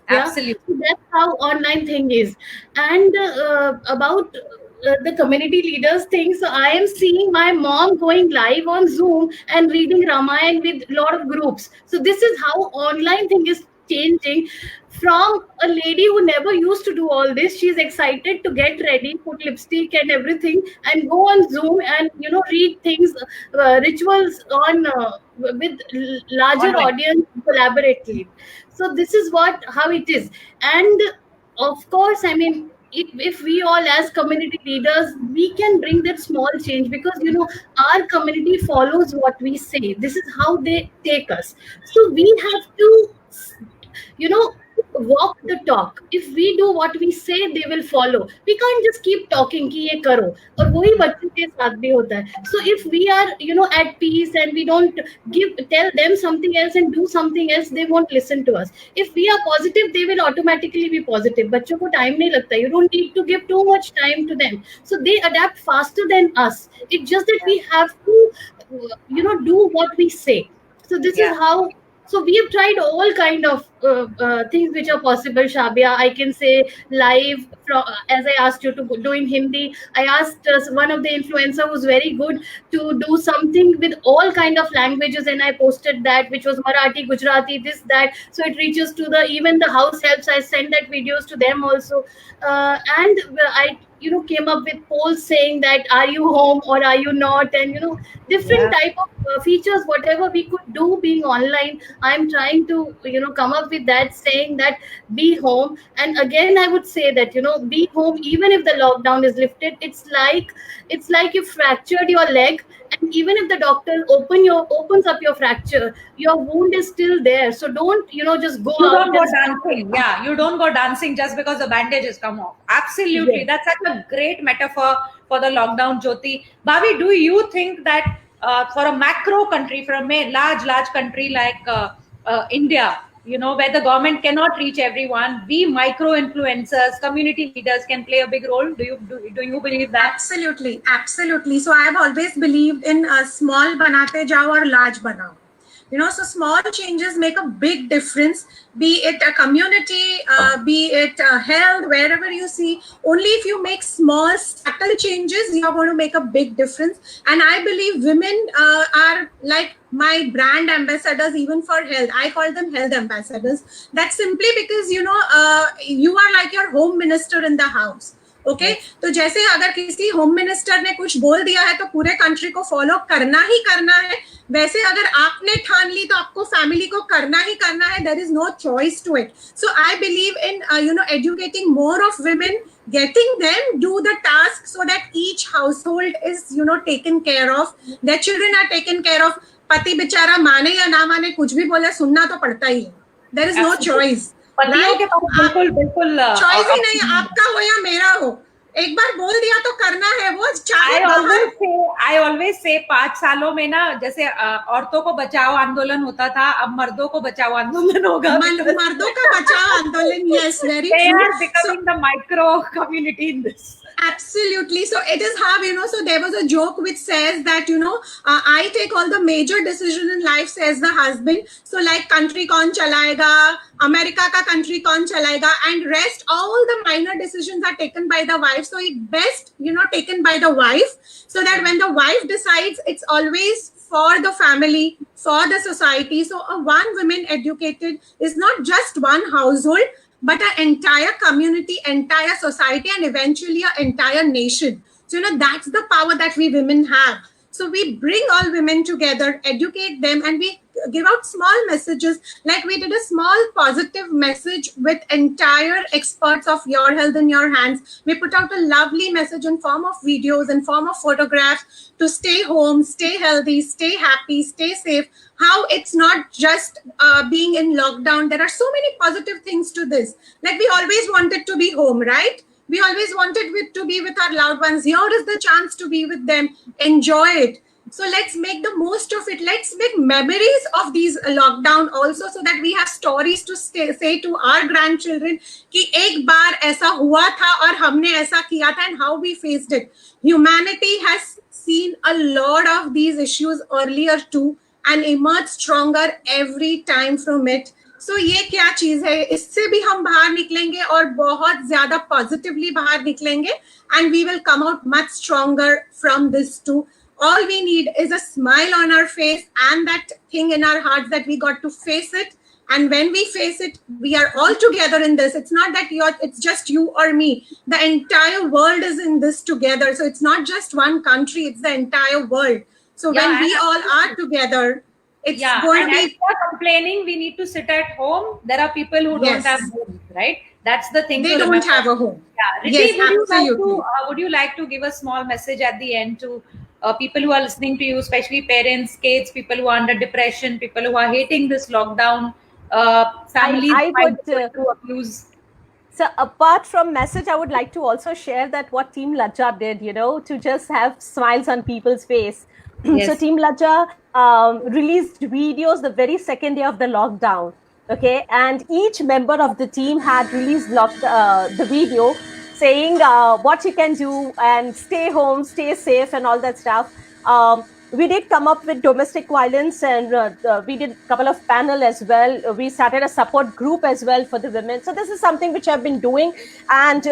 Absolutely. So that's how online thing is. And about the community leaders thing, so I am seeing my mom going live on Zoom and reading Ramayana with a lot of groups. So this is how online thing is changing. From a lady who never used to do all this, she's excited to get ready, put lipstick and everything, and go on Zoom and read things, rituals on with larger audience collaboratively. So this is how it is. And of course, I mean, if we all as community leaders, we can bring that small change, because our community follows what we say. This is how they take us. So we have to walk the talk. If we do what we say, they will follow. We can't just keep talking ki ye karo, aur wohi bachche ke saath bhi hota hai. So if we are at peace and we don't tell them something else and do something else, they won't listen to us. If we are positive, they will automatically be positive. Bachcho ko time nahi lagta. You don't need to give too much time to them, so they adapt faster than us. It's just that we have to do what we say. So this Yeah. is how. So we have tried all kind of things which are possible. Shabia, I can say live from, as I asked you to do in Hindi. I asked one of the influencer who's very good to do something with all kind of languages, and I posted that, which was Marathi, Gujarati, this that. So it reaches to the even the house helps. I send that videos to them also, and I came up with polls saying that are you home or are you not, and different Yeah. type of features whatever we could do being online. I'm trying to come up with that, saying that be home. And again I would say that be home even if the lockdown is lifted. It's like you fractured your leg, and even if the doctor opens up your fracture, your wound is still there. So don't just go You out don't go and start. dancing. Yeah, you don't go dancing just because the bandage has come off. Absolutely. Yes. That's such a great metaphor for the lockdown, Jyoti. Bhavi, do you think that for a macro country, for a large country like India, where the government cannot reach everyone, we micro influencers, community leaders can play a big role? Do you believe that? Absolutely, absolutely. So I've always believed in small banate jao or large banao. So small changes make a big difference, be it a community, be it health, wherever you see. Only if you make small, subtle changes, you're going to make a big difference. And I believe women are like my brand ambassadors, even for health. I call them health ambassadors. That's simply because, you are like your home minister in the house. Okay तो जैसे अगर किसी home minister ने कुछ बोल दिया है तो पूरे कंट्री को फॉलो करना ही करना है, वैसे अगर आपने ठान ली तो आपको फैमिली को करना ही करना है. There is no choice to it. So I believe in educating more of women, getting them do the task so that each household is taken care of, their children are taken care of. पति बेचारा माने या ना माने कुछ भी बोले सुनना तो पड़ता ही है. There is no choice. पतियों के पास बिल्कुल चॉइस ही नहीं, आपका हो या मेरा हो, एक बार बोल दिया तो करना है. वो चाहे I always say 5 सालों में ना, जैसे औरतों को बचाओ आंदोलन होता था, अब मर्दों को बचाओ आंदोलन होगा. मर्दों का बचाओ आंदोलन. Yes, very true. They are becoming the micro community in this. Absolutely. So it is how, so there was a joke which says that, I take all the major decisions in life, says the husband. So like country kaun chalayega, America ka country kaun chalayega, and rest, all the minor decisions are taken by the wife. So it best, taken by the wife, so that when the wife decides, it's always for the family, for the society. So one woman educated is not just one household, but an entire community, entire society, and eventually an entire nation. So, that's the power that we women have. So we bring all women together, educate them, and we give out small messages. Like we did a small positive message with entire experts of Your Health in Your Hands. We put out a lovely message in form of videos, in form of photographs, to stay home, stay healthy, stay happy, stay safe. How it's not just being in lockdown. There are so many positive things to this. Like we always wanted to be home, right? We always wanted to be with our loved ones. Here is the chance to be with them. Enjoy it. So let's make the most of it. Let's make memories of these lockdown also, so that we have stories to say to our grandchildren कि एक बार ऐसा हुआ था और हमने ऐसा किया था, and how we faced it. Humanity has seen a lot of these issues earlier too, and emerged stronger every time from it. So ये क्या चीज है, इससे भी हम बाहर निकलेंगे और बहुत ज्यादा पॉजिटिवली बाहर निकलेंगे, and we will come out much stronger from this too. All we need is a smile on our face and that thing in our hearts that we got to face it. And when we face it, we are all together in this. It's not that it's just you or me. The entire world is in this together. So it's not just one country, it's the entire world. So when we all are together, it's going to be... If you're complaining, we need to sit at home. There are people who don't have homes, right? That's the thing. They don't have a home. Yeah. Riddhi, would you like to give a small message at the end to people who are listening to you, especially parents, kids, people who are under depression, people who are hating this lockdown, families going through abuse? So apart from message, I would like to also share that what Team LAJA did, to just have smiles on people's face. Yes. So Team LAJA released videos the very second day of the lockdown. Okay, and each member of the team had released the video saying what you can do and stay home, stay safe, and all that stuff. we did come up with domestic violence, and we did a couple of panel as well. We started a support group as well for the women. So this is something which I've been doing. And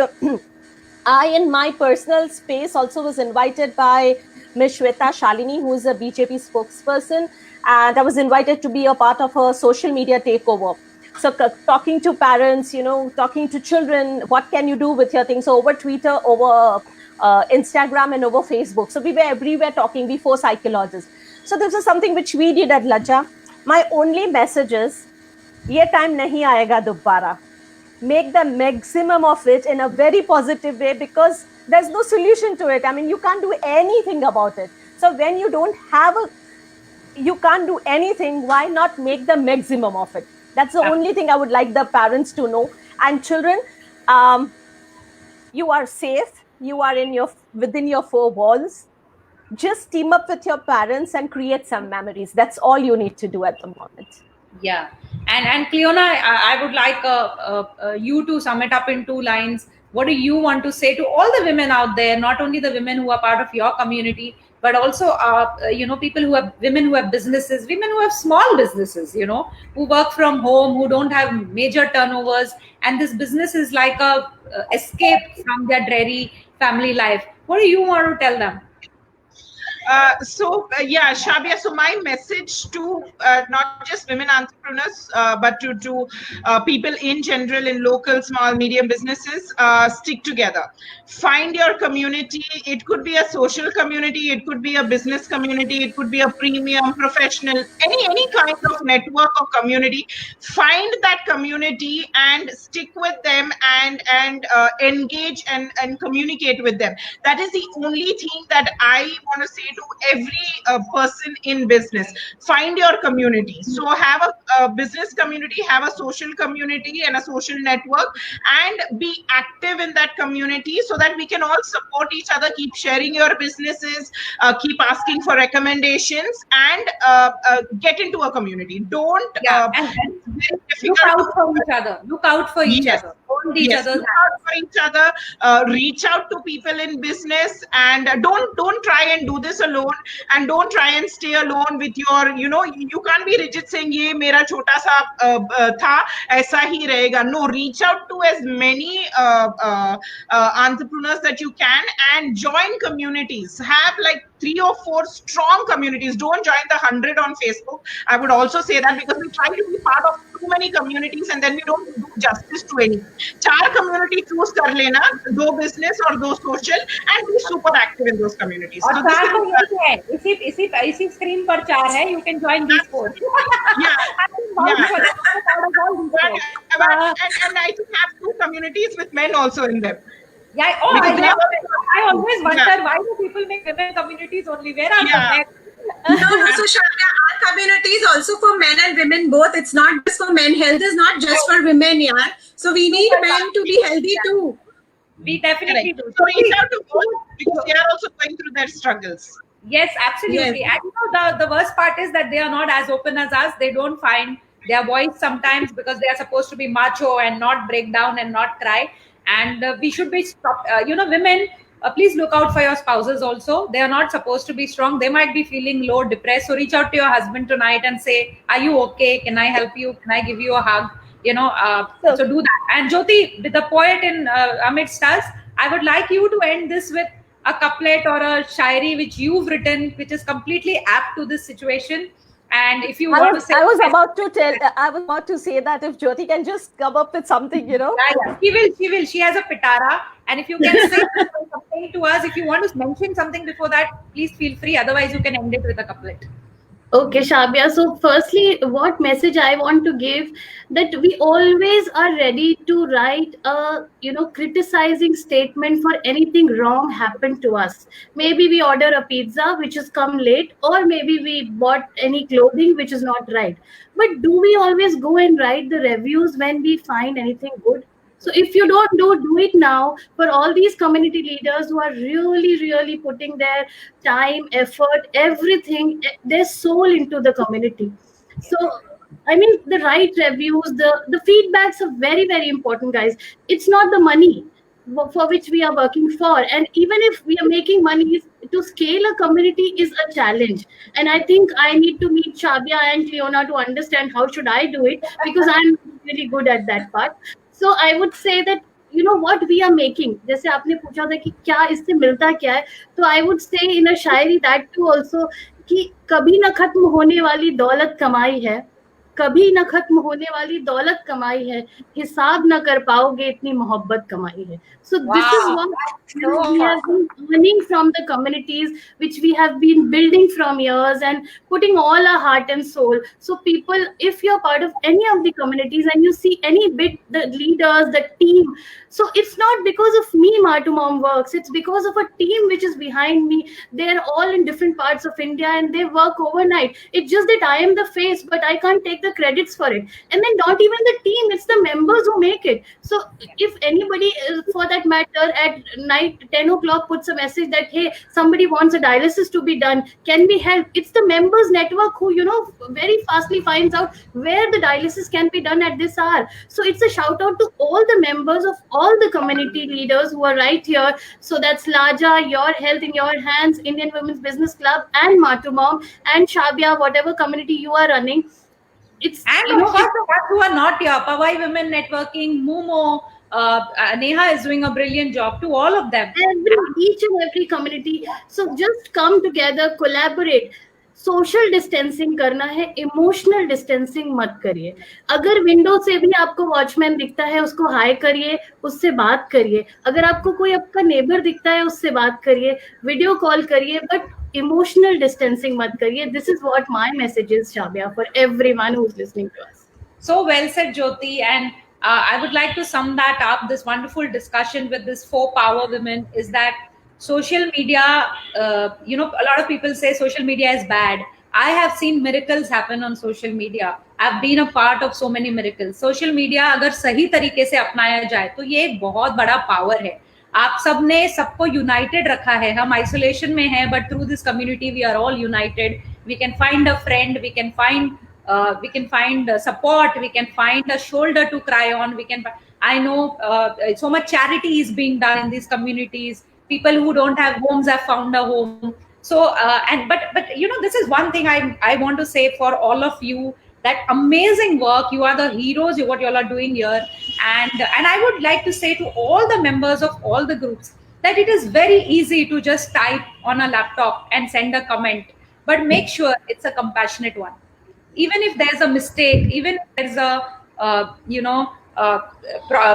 I, in my personal space, also was invited by Ms. Shweta Shalini, who is a BJP spokesperson. And I was invited to be a part of a social media takeover. So talking to parents, talking to children, what can you do with your things? So over Twitter, over Instagram, and over Facebook. So we were everywhere talking before psychologists. So this is something which we did at LAJA. My only message is, ye time nahi aayega dobara. Make the maximum of it in a very positive way, because there's no solution to it. I mean, you can't do anything about it. So when you you can't do anything, why not make the maximum of it? That's the only thing I would like the parents to know. And children, you are safe. You are within your four walls. Just team up with your parents and create some memories. That's all you need to do at the moment. Yeah. And Cleona, I would like you to sum it up in 2 lines. What do you want to say to all the women out there, not only the women who are part of your community, but also women who have businesses, women who have small businesses, who work from home, who don't have major turnovers, and this business is like a escape from their dreary family life. What do you want to tell them? Shabia, so my message to not just women entrepreneurs, but to people in general in local, small, medium businesses, stick together. Find your community. It could be a social community. It could be a business community. It could be a premium, professional, any kind of network or community. Find that community and stick with them and engage and communicate with them. That is the only thing that I want to say to every person in business. Find your community. So have a business community, have a social community and a social network, and be active in that community so that we can all support each other. Keep sharing your businesses, keep asking for recommendations, and get into a community. Don't look out for each other. Look out for each other. Hold each other's hands. Look out for each other. Reach out to people in business, and don't try and do this alone, and don't try and stay alone with your, you can't be rigid saying ye mera chota sa tha, aisa hi rahega. No, reach out to as many entrepreneurs that you can, and join communities. Have like 3 or 4 strong communities. Don't join the 100 on Facebook. I would also say that, because we try to be part of too many communities and then we don't do justice to any. 4 community choose kar lena, 2 business or 2 social, and be super active in those communities. और 4 community है, इसी screen पर 4 है. You can join these 4. And I think have 2 communities with men also in them. Yeah. Oh, I always wondered, why do people make women communities only? Where are the men? No, so Shabia, our community is also for men and women both. It's not just for men. Health is not just for women, yeah. So we need men to be healthy too. We definitely do. So reach out to both, because they are also going through their struggles. Yes, absolutely. Yes. And the worst part is that they are not as open as us. They don't find their voice sometimes, because they are supposed to be macho and not break down and not cry. And we should be stopped. Women, please look out for your spouses also. They are not supposed to be strong. They might be feeling low, depressed. So reach out to your husband tonight and say, are you okay? Can I help you? Can I give you a hug? So do that. And Jyoti, the poet in amidst us, I would like you to end this with a couplet or a shairi which you've written, which is completely apt to this situation. And if you want to say, I was about to say that if Jyoti can just come up with something, Yeah, she will. She has a pitara, and if you can say something to us, if you want to mention something before that, please feel free. Otherwise, you can end it with a couplet. Okay, Shabia. So firstly, what message I want to give, that we always are ready to write a, criticizing statement for anything wrong happened to us. Maybe we order a pizza which has come late, or maybe we bought any clothing which is not right. But do we always go and write the reviews when we find anything good? So if you don't do it now, for all these community leaders who are really, really putting their time, effort, everything, their soul into the community. So, I mean, the right reviews, the feedbacks are very, very important, guys. It's not the money for which we are working for. And even if we are making money, to scale a community is a challenge. And I think I need to meet Shabia and Cleona to understand how should I do it, because I'm really good at that part. So I would say that, you know what we are making, जैसे आपने पूछा था कि क्या इससे मिलता क्या है, तो I would say in a Shayari that too also, कि कभी न खत्म होने वाली दौलत कमाई है, कभी न खत्म होने वाली दौलत कमाई है, हिसाब न कर पाओगे इतनी मोहब्बत कमाई है. So this is Wow, what that's so we have been earning from the communities which we have been building from years and putting all our heart and soul. So people, if you're part of any of the communities and you see any bit, the leaders, the team, so it's not because of me Matu Mom works, it's because of a team which is behind me. They're all in different parts of India and they work overnight. It's just that I am the face, but I can't take the credits for it. And then not even the team, it's the members who make it. So if anybody, for that matter, at night 10 o'clock puts a message that, hey, somebody wants a dialysis to be done, can we help, it's the members network who, you know, very fastly finds out where the dialysis can be done at this hour. So it's a shout out to all the members of all the community leaders who are right here. So that's LAJA, Your Health in Your Hands, Indian Women's Business Club, and Matu Mom, and Shabia, whatever community you are running. It's, and you know, of course, the ones who are not here, Pawai Women Networking, Mumo, Neha is doing a brilliant job. To all of them, each and every community. So just come together, collaborate. Social distancing करना है, emotional distancing मत करिए. अगर window से भी आपको watchman दिखता है, उसको हाय करिए, उससे बात करिए. अगर आपको कोई आपका नेबर दिखता है, उससे बात करिए, वीडियो कॉल करिए, बट इमोशनल डिस्टेंसिंग मत करिए. This is what my message is, Shabia, for everyone who is listening to us. So well said, Jyoti. And I would like to sum that up. This wonderful discussion with this 4 power women is that social media, you know, a lot of people say social media is bad. I have seen miracles happen on social media. I've been a part of so many miracles. Social media अगर सही तरीके से अपनाया जाए तो ये एक बहुत बड़ा पावर है. आप सब ने सबको यूनाइटेड रखा है. हम आइसोलेशन में हैं, but through this community we are all united. We can find a friend, we can find support, we can find a shoulder to cry on, I know so much charity is being done in these communities. People who don't have homes have found a home. So but you know, this is one thing I want to say for all of you, that amazing work. You are the heroes, what you all are doing here. And I would like to say to all the members of all the groups that it is very easy to just type on a laptop and send a comment, but make sure it's a compassionate one. Even if there's a mistake, even if there's a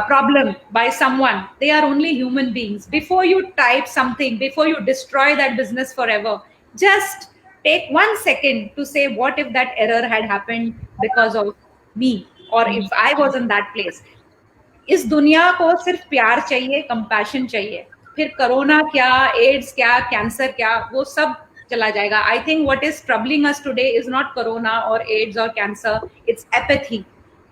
problem by someone, they are only human beings. Before you type something, before you destroy that business forever, just take 1 second to say, what if that error had happened because of me, or if I was in that place. इस दुनिया को सिर्फ प्यार चाहिए, compassion चाहिए. फिर corona क्या, ads क्या, कैंसर क्या, वो सब चला जाएगा. I think what is troubling us today is not corona or AIDS or cancer. It's apathy.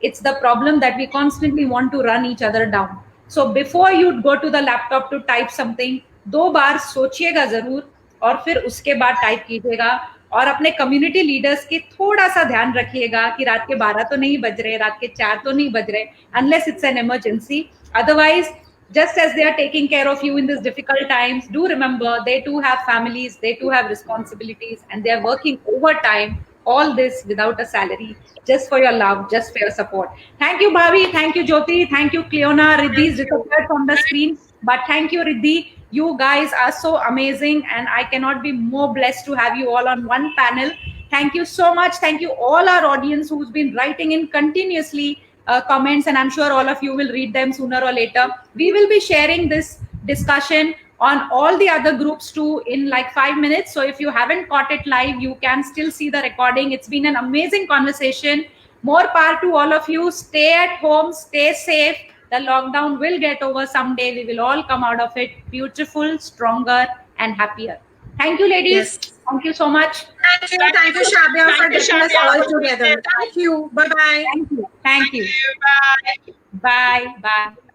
It's the problem that we constantly want to run each other down. So before you go to the laptop to type something, 2 बार सोचिएगा जरूर, और फिर उसके बाद type कीजिएगा. और अपने community leaders की थोड़ा सा ध्यान रखिएगा कि रात के 12 तो नहीं बज रहे, रात के 4 तो नहीं बज रहे, unless it's an emergency. Otherwise, just as they are taking care of you in these difficult times, do remember they too have families, they too have responsibilities, and they are working overtime, all this without a salary, just for your love, just for your support. Thank you, Bhavi. Thank you, Jyoti. Thank you, Cleona. Riddhi's disappeared from the screen, but thank you, Riddhi. You guys are so amazing, and I cannot be more blessed to have you all on one panel. Thank you so much. Thank you all our audience who's been writing in continuously comments, and I'm sure all of you will read them sooner or later. We will be sharing this discussion on all the other groups too in like 5 minutes. So if you haven't caught it live, you can still see the recording. It's been an amazing conversation. More power to all of you. Stay at home, stay safe. The lockdown will get over someday. We will all come out of it beautiful, stronger, and happier. Thank you, ladies. Yes. Thank you so much. Thank you, Shabia, for getting us all together. Thank you. Bye-bye. Thank you. Thank you. Bye. Bye. Bye.